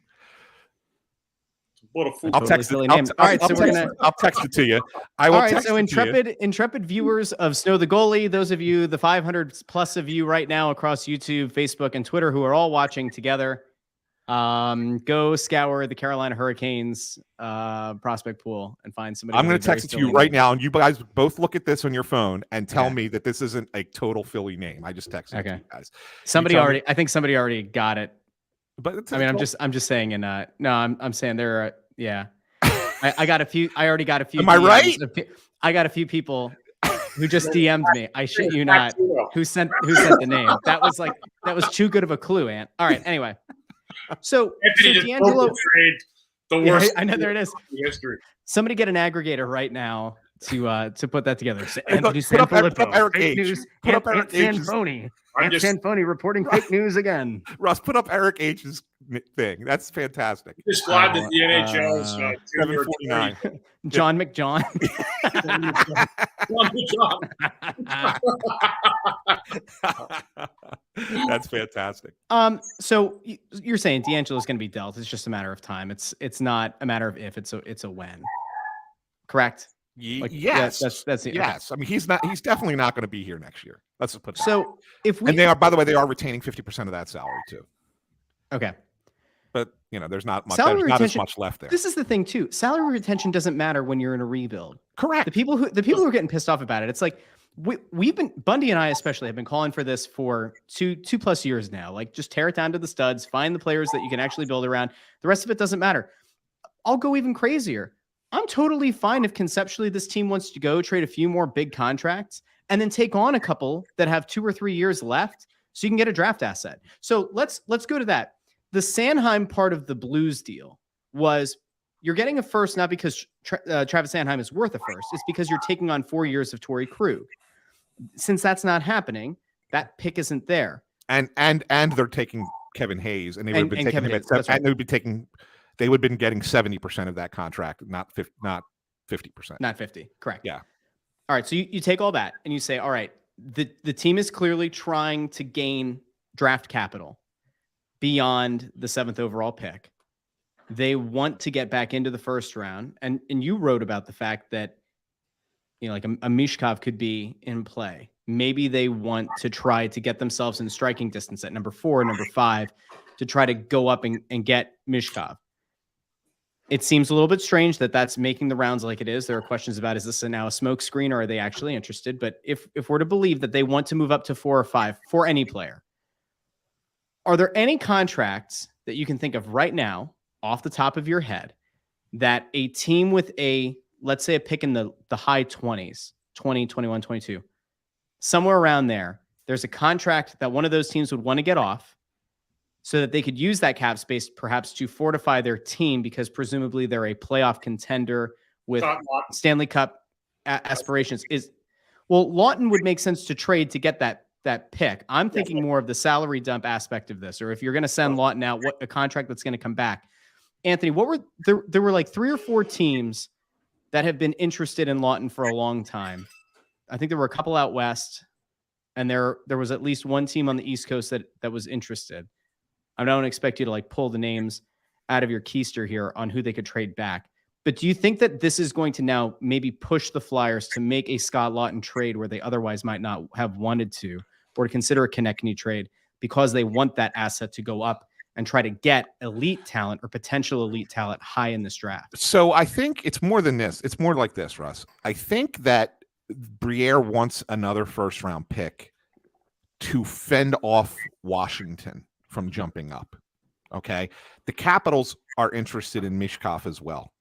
What a fool. I'll text it. I'll text it to you. I will. All right, so intrepid viewers of Snow the Goalie, those of you, the 500 plus of you right now across YouTube, Facebook, and Twitter who are all watching together, go scour the Carolina Hurricanes prospect pool and find somebody. I'm going to text it to you right now, and you guys both look at this on your phone and tell me that this isn't a total Philly name. I just texted it to you guys. I think somebody already got it. But I'm just saying, and no, I'm saying there are, yeah. I got a few. I already got a few. Am I right? I got a few people who just DM'd me. I shit you not. Who sent the name? That was too good of a clue, Ant. All right. Anyway, so DeAngelo, the worst. Yeah, I know there it is. History. Somebody get an aggregator right now to put that together. Put up Eric H. Put up Eric Sanfoni. Sanfoni reporting fake news again. Russ, put up Eric H's thing. That's fantastic. Just glad that the NHL is 749. John McJohn. That's fantastic. So you're saying DeAngelo is going to be dealt. It's just a matter of time. It's not a matter of if. It's a when. Correct. Yes, that's it. Yes, okay. I mean he's definitely not going to be here next year. Let's just put that. So if we and they are, by the way, they are retaining 50% of that salary too. Okay, but there's not much. There's not as much left there. This is the thing too. Salary retention doesn't matter when you're in a rebuild. Correct. The people who are getting pissed off about it. It's like we've been, Bundy and I especially have been calling for this for two plus years now. Like just tear it down to the studs. Find the players that you can actually build around. The rest of it doesn't matter. I'll go even crazier. I'm totally fine if conceptually this team wants to go trade a few more big contracts and then take on a couple that have 2 or 3 years left so you can get a draft asset. So let's go to that. The Sanheim part of the Blues deal was you're getting a first not because Travis Sanheim is worth a first. It's because you're taking on 4 years of Torrey Krug. Since that's not happening, that pick isn't there. And they're taking Kevin Hayes, and they would have been taking him at 7, and they would be taking. They would have been getting 70% of that contract, not 50%. Not 50. Correct. Yeah. All right. So you take all that and you say, all right, the team is clearly trying to gain draft capital beyond the 7th overall pick. They want to get back into the first round. And you wrote about the fact that, like a Michkov could be in play. Maybe they want to try to get themselves in striking distance at number 4, number 5 to try to go up and get Michkov. It seems a little bit strange that that's making the rounds like it is. There are questions about, is this now a smoke screen or are they actually interested? But if we're to believe that they want to move up to 4 or 5 for any player, are there any contracts that you can think of right now off the top of your head that a team with let's say a pick in the high 20s, 20, 21, 22, somewhere around there, there's a contract that one of those teams would want to get off so that they could use that cap space perhaps to fortify their team, because presumably they're a playoff contender with Stanley Cup aspirations. Lawton would make sense to trade to get that pick. I'm thinking more of the salary dump aspect of this, or if you're going to send Lawton out, what a contract that's going to come back. Anthony, there were like 3 or 4 teams that have been interested in Lawton for a long time. I think there were a couple out west, and there was at least one team on the East Coast that was interested. I don't expect you to like pull the names out of your keister here on who they could trade back. But do you think that this is going to now maybe push the Flyers to make a Scott Lawton trade where they otherwise might not have wanted to, or to consider a Konechny trade because they want that asset to go up and try to get elite talent or potential elite talent high in this draft? So I think it's more than this. It's more like this, Russ. I think that Briere wants another first-round pick to fend off Washington from jumping up. Okay. The Capitals are interested in Michkov as well.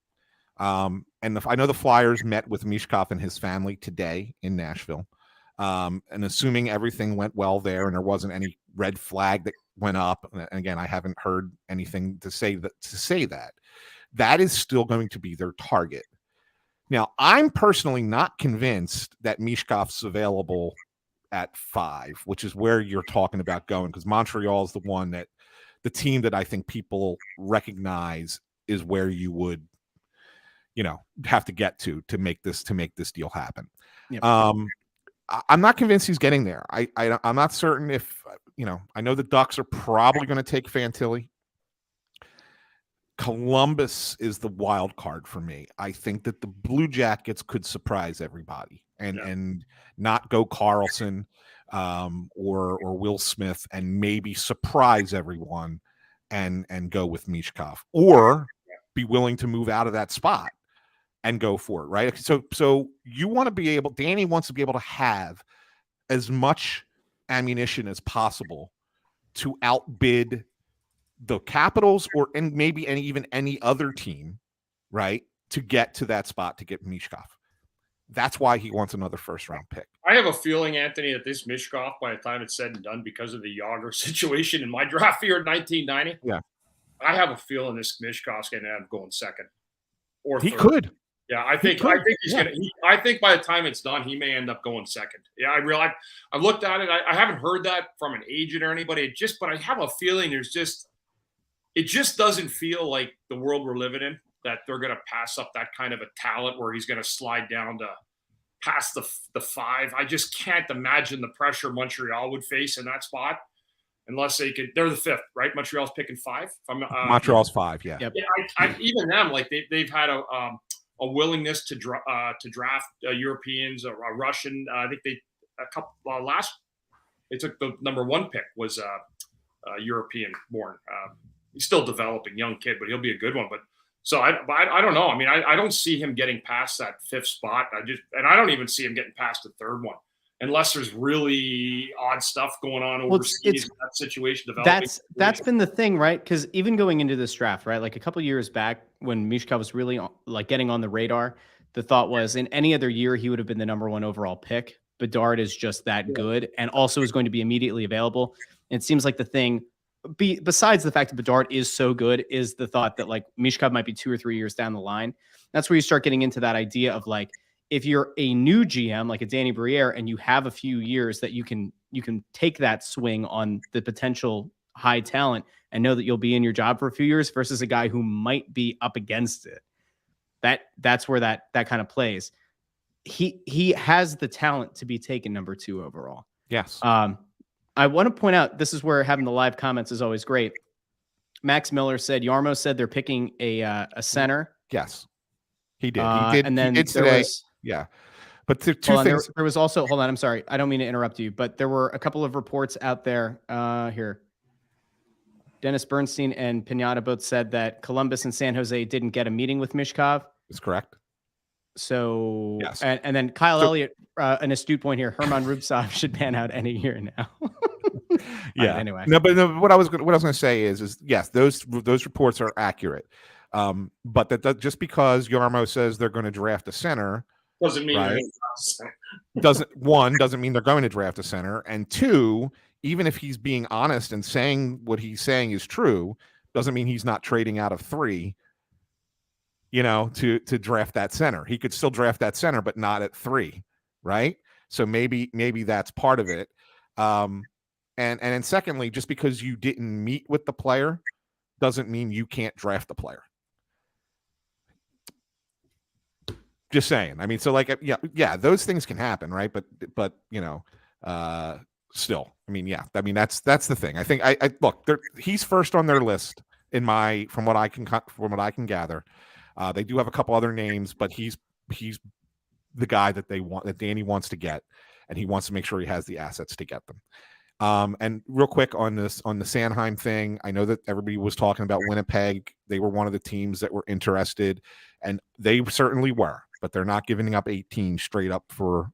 I know the Flyers met with Michkov and his family today in Nashville. And assuming everything went well there and there wasn't any red flag that went up, and again, I haven't heard anything to say that that is still going to be their target. Now, I'm personally not convinced that Michkov's available at 5, which is where you're talking about going, because Montreal is the team that I think people recognize is where you would, have to get to make this deal happen. Yep. I'm not convinced he's getting there. I'm not certain if, I know the Ducks are probably going to take Fantilli. Columbus is the wild card for me. I think that the Blue Jackets could surprise everybody and not go Carlson or Will Smith and maybe surprise everyone and go with Michkov, or be willing to move out of that spot and go for it, right? So you want to be able, Danny wants to be able to have as much ammunition as possible to outbid the Capitals and maybe even any other team, right, to get to that spot to get Michkov. That's why he wants another first-round pick. I have a feeling, Anthony, that this Michkov, by the time it's said and done, because of the Yager situation in my draft year in 1990, I have a feeling this Mishkov's going to end up going second or third. He could. Yeah, I think he's going to. I think by the time it's done, he may end up going second. Yeah, I realize. I've looked at it. I haven't heard that from an agent or anybody. But I have a feeling it just doesn't feel like the world we're living in, that they're going to pass up that kind of a talent where he's going to slide down to past the 5. I just can't imagine the pressure Montreal would face in that spot unless they could. They're the 5th, right? Montreal's picking 5. Montreal's 5, yeah. Yep. Yeah, even them, like they've had a willingness to draft Europeans, a Russian. I think they took the number 1 pick was European born. He's still developing, young kid, but he'll be a good one. But so I don't know. I mean, I don't see him getting past that 5th spot. I don't even see him getting past the 3rd one, unless there's really odd stuff going on overseas. That situation developing. That's been the thing, right? Because even going into this draft, right, like a couple of years back when Michkov was really like getting on the radar, the thought was in any other year he would have been the number 1 overall pick. Bedard is just that good, and also is going to be immediately available. And it seems like the thing, besides the fact that Bedard is so good, is the thought that like Michkov might be 2 or 3 years down the line. That's where you start getting into that idea of like, if you're a new GM, like a Danny Briere, and you have a few years that you can take that swing on the potential high talent and know that you'll be in your job for a few years versus a guy who might be up against it. That's where that kind of plays. He has the talent to be taken number 2 overall. Yes. I want to point out, this is where having the live comments is always great. Max Miller said, Yarmo said they're picking a center. Yes, he did. He did. And then he did today. Yeah. But two things. There was also, hold on, I'm sorry. I don't mean to interrupt you, but there were a couple of reports out there here. Dennis Bernstein and Pinata both said that Columbus and San Jose didn't get a meeting with Michkov. That's correct. So, yes. And then Kyle Elliott, an astute point here. Herman Rubtsov should pan out any year now. Yeah. Anyway. No, but what I was going to say is yes, those reports are accurate. But that just because Yarmo says they're going to draft a center Doesn't mean right? you're Doesn't mean they're going to draft a center, and two, even if he's being honest and saying what he's saying is true, doesn't mean he's not trading out of 3, to draft that center. He could still draft that center, but not at 3, right? So maybe that's part of it. And then secondly, just because you didn't meet with the player doesn't mean you can't draft the player. Just saying. I mean, so like, yeah, those things can happen, right? But still, I mean, yeah, I mean, that's the thing. I think I look, he's first on their list from what I can gather. They do have a couple other names, but he's the guy that Danny wants to get, and he wants to make sure he has the assets to get them. And real quick on the Sanheim thing, I know that everybody was talking about Winnipeg. They were one of the teams that were interested, and they certainly were, but they're not giving up 18 straight up for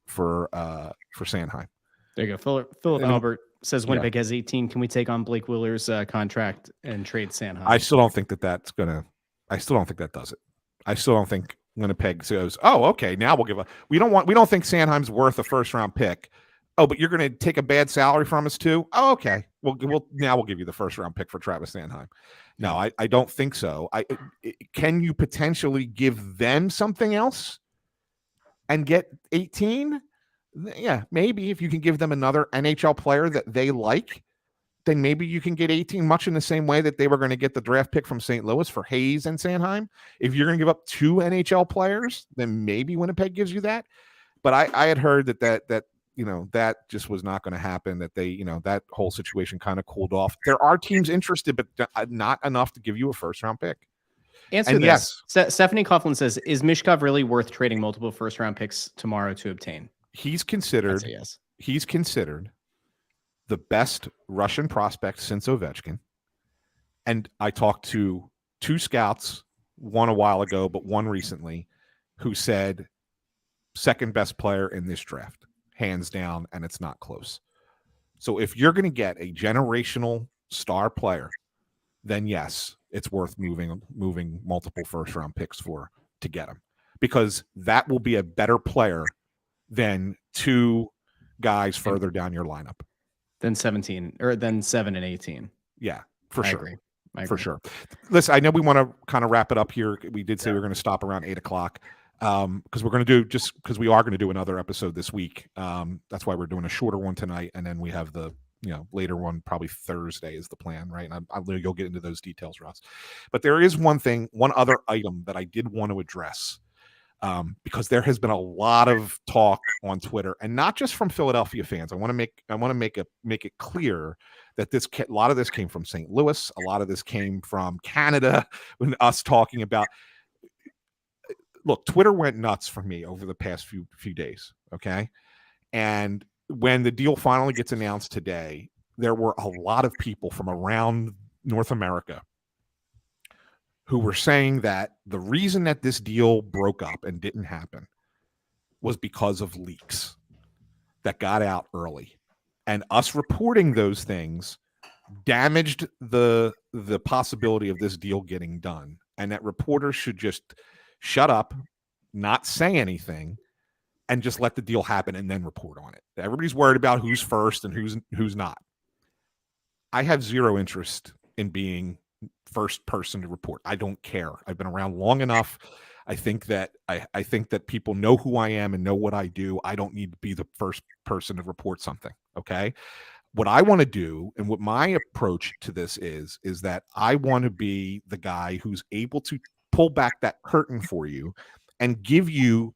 Sanheim. There you go. Philip Albert says Winnipeg has 18. Can we take on Blake Wheeler's contract and trade Sanheim? I still don't think that does it. I still don't think Winnipeg says, "Oh, okay, now we'll give up." We don't think Sanheim's worth a first round pick. Oh, but you're going to take a bad salary from us too? Oh, okay. We'll give you the first round pick for Travis Sanheim. No, I don't think so. Can you potentially give them something else and get 18? Yeah, maybe if you can give them another NHL player that they like, then maybe you can get 18, much in the same way that they were going to get the draft pick from St. Louis for Hayes and Sanheim. If you're going to give up 2 NHL players, then maybe Winnipeg gives you that. But I had heard that that just was not going to happen, that they, that whole situation kind of cooled off. There are teams interested, but not enough to give you a first round pick. Answer this. Yes. Stephanie Coughlin says, is Michkov really worth trading multiple first round picks tomorrow to obtain? He's considered the best Russian prospect since Ovechkin. And I talked to 2 scouts, one a while ago, but one recently, who said second best player in this draft, hands down, and it's not close. So if you're going to get a generational star player, then yes, it's worth moving multiple first round picks to get him, because that will be a better player than 2 guys further down your lineup. Then 17 or then 7 and 18. Yeah, for sure. I agree. For sure. Listen, I know we want to kind of wrap it up here. We did say we were going to stop around 8:00. Because we're going to do, just because we are going to do another episode this week. That's why we're doing a shorter one tonight, and then we have the later one probably Thursday is the plan, right? And you'll get into those details, Russ. But there is one other item that I did want to address, because there has been a lot of talk on Twitter, and not just from Philadelphia fans. I want to make it clear that a lot of this came from St. Louis, a lot of this came from Canada, when us talking about. Look, Twitter went nuts for me over the past few days, okay? And when the deal finally gets announced today, there were a lot of people from around North America who were saying that the reason that this deal broke up and didn't happen was because of leaks that got out early. And us reporting those things damaged the possibility of this deal getting done, and that reporters should just shut up, not say anything, and just let the deal happen and then report on it. Everybody's worried about who's first and who's not. I have zero interest in being first person to report. I don't care. I've been around long enough. I think that I think that people know who I am and know what I do. I don't need to be the first person to report something. Okay. What I want to do, and what my approach to this is that I want to be the guy who's able to pull back that curtain for you and give you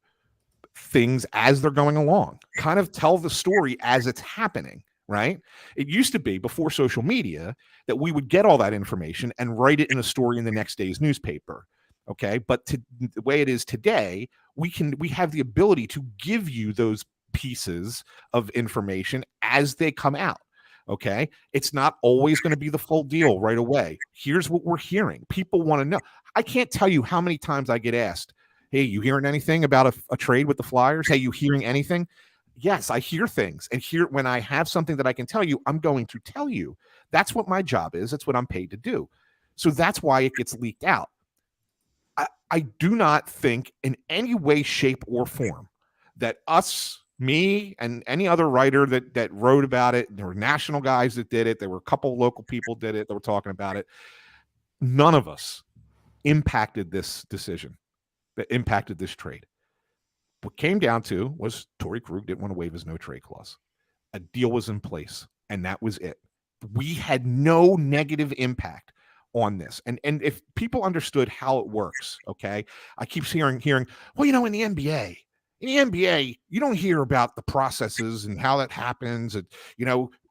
things as they're going along, kind of tell the story as it's happening, right? It used to be, before social media, that we would get all that information and write it in a story in the next day's newspaper. Okay. But the way it is today, we have the ability to give you those pieces of information as they come out. Okay. It's not always going to be the full deal right away. Here's what we're hearing. People want to know. I can't tell you how many times I get asked, hey, you hearing anything about a trade with the Flyers? Hey, you hearing anything? Yes, I hear things. And when I have something that I can tell you, I'm going to tell you. That's what my job is. That's what I'm paid to do. So that's why it gets leaked out. I do not think in any way, shape, or form that me, and any other writer that wrote about it, there were national guys that did it. There were a couple local people did it that were talking about it. None of us impacted this decision, that impacted this trade. What came down to was Torey Krug didn't want to waive his no trade clause. A deal was in place, and that was it. We had no negative impact on this. And if people understood how it works, okay, I keep hearing, well, in the NBA, you don't hear about the processes and how that happens. And,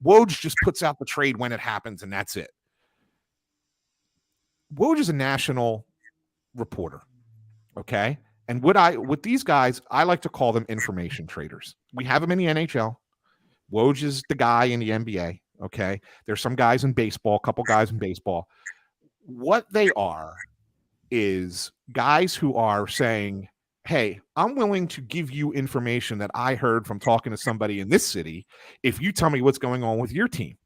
Woj just puts out the trade when it happens, and that's it. Woj is a national reporter, okay? And with these guys, I like to call them information traders. We have them in the NHL. Woj is the guy in the NBA, okay? There's some guys in baseball, a couple guys in baseball. What they are is guys who are saying, hey, I'm willing to give you information that I heard from talking to somebody in this city if you tell me what's going on with your team,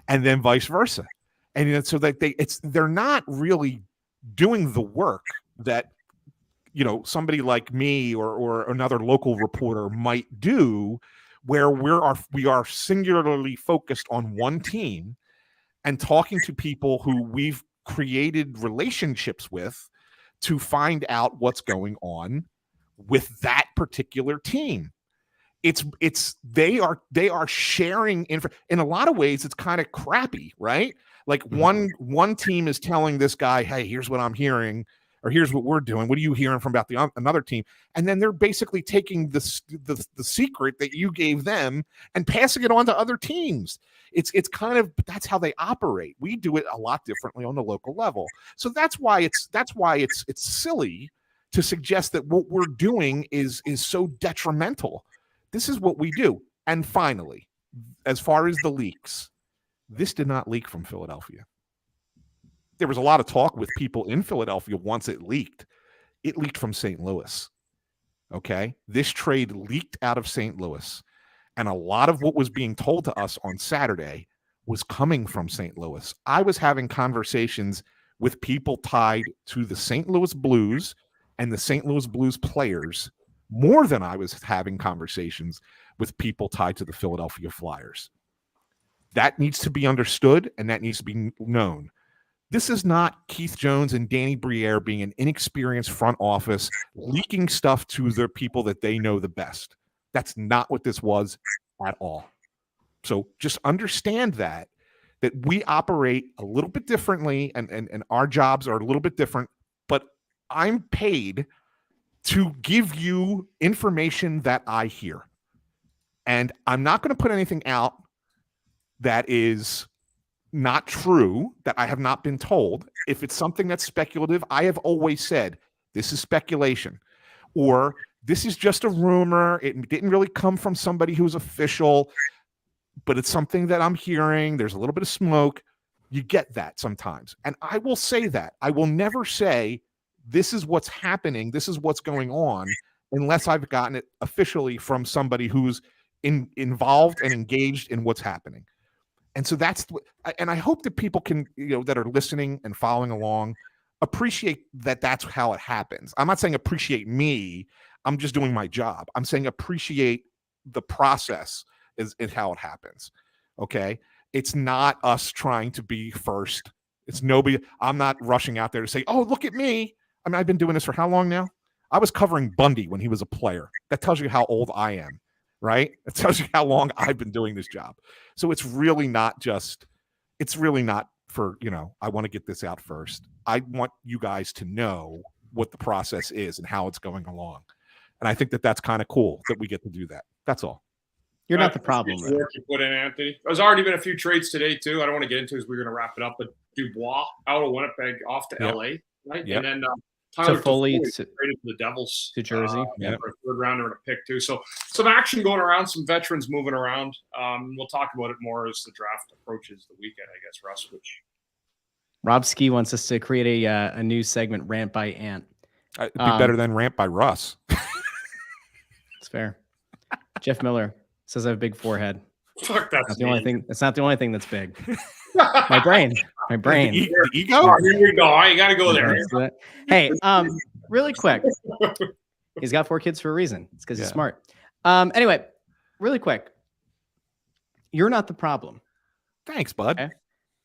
and then vice versa. And so that they're not really doing the work that somebody like me or another local reporter might do, where we are singularly focused on one team and talking to people who we've created relationships with to find out what's going on with that particular team. They are sharing info. In a lot of ways, it's kind of crappy, right? Like one team is telling this guy, hey, here's what I'm hearing, or here's what we're doing. What are you hearing from about another team? And then they're basically taking the secret that you gave them and passing it on to other teams. It's kind of, that's how they operate. We do it a lot differently on the local level. So that's why it's silly to suggest that what we're doing is so detrimental. This is what we do. And finally, as far as the leaks, this did not leak from Philadelphia. There was a lot of talk with people in Philadelphia once it leaked. It leaked from St. Louis. Okay? This trade leaked out of St. Louis. And a lot of what was being told to us on Saturday was coming from St. Louis. I was having conversations with people tied to the St. Louis Blues and the St. Louis Blues players more than I was having conversations with people tied to the Philadelphia Flyers. That needs to be understood, and that needs to be known. This is not Keith Jones and Danny Briere being an inexperienced front office leaking stuff to the people that they know the best. That's not what this was at all. So just understand that we operate a little bit differently, and our jobs are a little bit different, but I'm paid to give you information that I hear. And I'm not going to put anything out that is not true, that I have not been told. If it's something that's speculative, I have always said, this is speculation, or this is just a rumor. It didn't really come from somebody who's official, but it's something that I'm hearing. There's a little bit of smoke. You get that sometimes. And I will say that. I will never say, this is what's happening, this is what's going on, unless I've gotten it officially from somebody who's involved and engaged in what's happening. And so and I hope that people can, that are listening and following along, appreciate that that's how it happens. I'm not saying appreciate me. I'm just doing my job. I'm saying appreciate the process is how it happens. Okay. It's not us trying to be first. It's nobody. I'm not rushing out there to say, oh, look at me. I mean, I've been doing this for how long now? I was covering Bundy when he was a player. That tells you how old I am, right? It tells you how long I've been doing this job. So it's really not for, I want to get this out first. I want you guys to know what the process is and how it's going along. And I think that that's kind of cool that we get to do that. That's all. You're not the problem. Work you put in, Anthony. There's already been a few trades today, too. I don't want to get into it as we're going to wrap it up, but Dubois out of Winnipeg off to LA, right? Yep. And then Tyler Foley traded to the Devils to Jersey, for a third rounder and a pick too. So some action going around, some veterans moving around. We'll talk about it more as the draft approaches the weekend, I guess. Russ, which Rob Ski wants us to create a new segment, Rant by Ant. It'd be better than Rant by Russ. It's fair. Jeff Miller says I have a big forehead. Fuck, that's Not the only thing. That's not the only thing that's big. My brain. The ego. Oh, here we go. I got to go there. Hey, really quick. He's got 4 kids for a reason. It's because he's smart. Anyway, really quick. You're not the problem. Thanks, bud. Okay?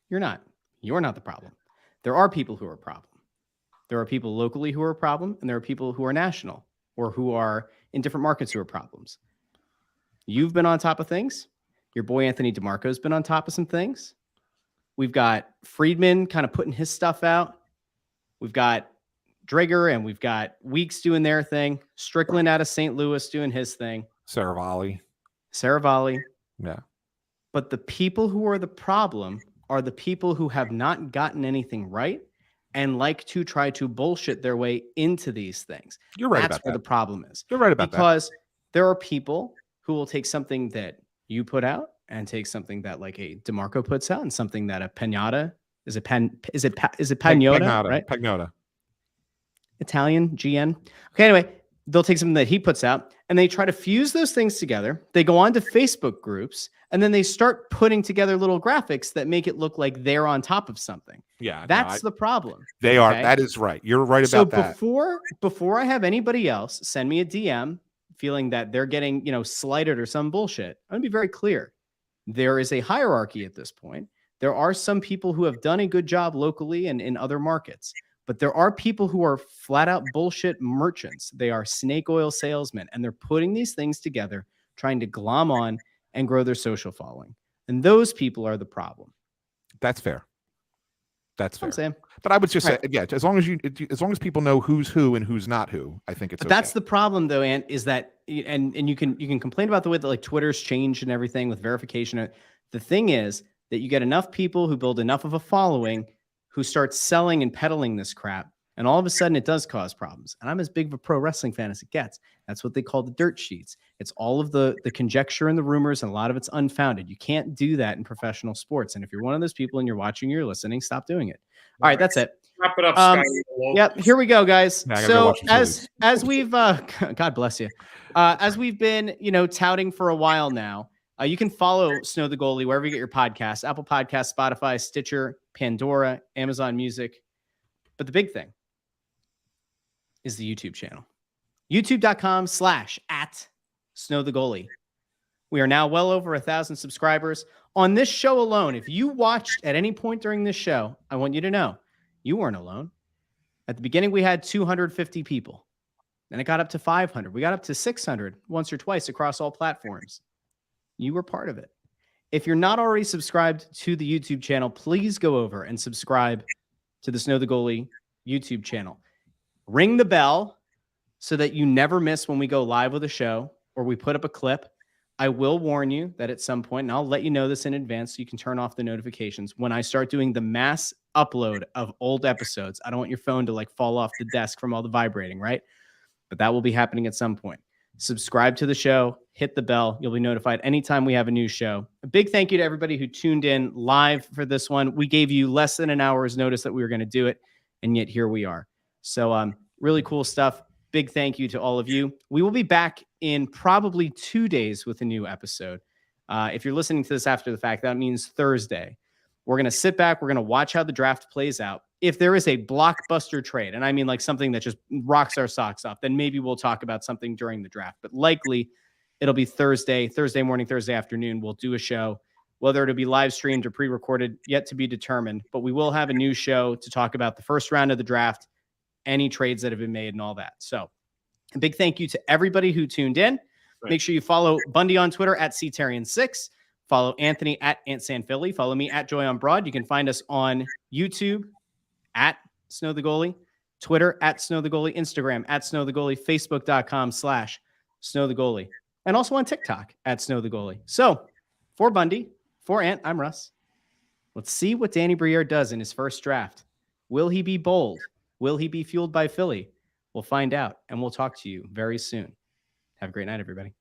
You're not. You're not the problem. There are people who are a problem. There are people locally who are a problem, and there are people who are national or who are in different markets who are problems. You've been on top of things. Your boy Anthony DeMarco's been on top of some things. We've got Friedman kind of putting his stuff out. We've got Drager and we've got Weeks doing their thing. Strickland out of St. Louis doing his thing. Saravalli. Yeah. But the people who are the problem are the people who have not gotten anything right and like to try to bullshit their way into these things. You're right That's about where that. the problem is. You're right about that. Because there are people who will take something that you put out and take something that like a DeMarco puts out and something that a Pinata is it Pagnota, right? Pagnota. Italian GN. Okay, anyway, they'll take something that he puts out and they try to fuse those things together. They go on to Facebook groups and then they start putting together little graphics that make it look like they're on top of something. Yeah, that's the problem. They are. That is right. You're right about that. So before I have anybody else send me a DM feeling that they're getting, slighted or some bullshit, I'm gonna be very clear. There is a hierarchy at this point. There are some people who have done a good job locally and in other markets, but there are people who are flat out bullshit merchants. They are snake oil salesmen, and they're putting these things together, trying to glom on and grow their social following. And those people are the problem. That's fair. That's fair. I'm saying. But I would just say, yeah, as long as people know who's who and who's not who, I think it's. But that's the problem, though, Ant, is that, and you can complain about the way that like Twitter's changed and everything with verification. The thing is that you get enough people who build enough of a following who start selling and peddling this crap, and all of a sudden it does cause problems. And I'm as big of a pro wrestling fan as it gets. That's what they call the dirt sheets. It's all of the conjecture and the rumors, and a lot of it's unfounded. You can't do that in professional sports. And if you're one of those people and you're watching, you're listening, stop doing it. All right, that's it. Wrap it up. Yep, here we go, guys. Yeah, so as we've God bless you, as we've been touting for a while now, you can follow Snow the Goalie wherever you get your podcasts: Apple Podcasts, Spotify, Stitcher, Pandora, Amazon Music. But the big thing is the YouTube channel. YouTube.com/@SnowTheGoalie. We are now well over 1,000 subscribers. On this show alone, if you watched at any point during this show, I want you to know you weren't alone. At the beginning, we had 250 people. Then it got up to 500. We got up to 600 once or twice across all platforms. You were part of it. If you're not already subscribed to the YouTube channel, please go over and subscribe to the Snow the Goalie YouTube channel. Ring the bell so that you never miss when we go live with a show or we put up a clip. I will warn you that at some point, and I'll let you know this in advance so you can turn off the notifications, when I start doing the mass upload of old episodes. I don't want your phone to like fall off the desk from all the vibrating, right? But that will be happening at some point. Subscribe to the show, hit the bell. You'll be notified anytime we have a new show. A big thank you to everybody who tuned in live for this one. We gave you less than an hour's notice that we were going to do it, and yet here we are. So really cool stuff. Big thank you to all of you. We will be back in probably 2 days with a new episode. If you're listening to this after the fact, that means Thursday. We're going to sit back. We're going to watch how the draft plays out. If there is a blockbuster trade, and I mean like something that just rocks our socks off, then maybe we'll talk about something during the draft. But likely it'll be Thursday morning, Thursday afternoon. We'll do a show. Whether it'll be live streamed or pre-recorded, yet to be determined. But we will have a new show to talk about the first round of the draft, any trades that have been made and all that. So a big thank you to everybody who tuned in. Right. Make sure you follow Bundy on Twitter @CTarian6. Follow Anthony @AntSanPhilly. Follow me @JoyOnBroad. You can find us on YouTube @SnowTheGoalie, Twitter @SnowTheGoalie, Instagram @SnowTheGoalie, Facebook.com/SnowTheGoalie, and also on TikTok @SnowTheGoalie. So for Bundy, for Ant, I'm Russ. Let's see what Danny Briere does in his first draft. Will he be bold? Will he be fueled by Philly? We'll find out, and we'll talk to you very soon. Have a great night, everybody.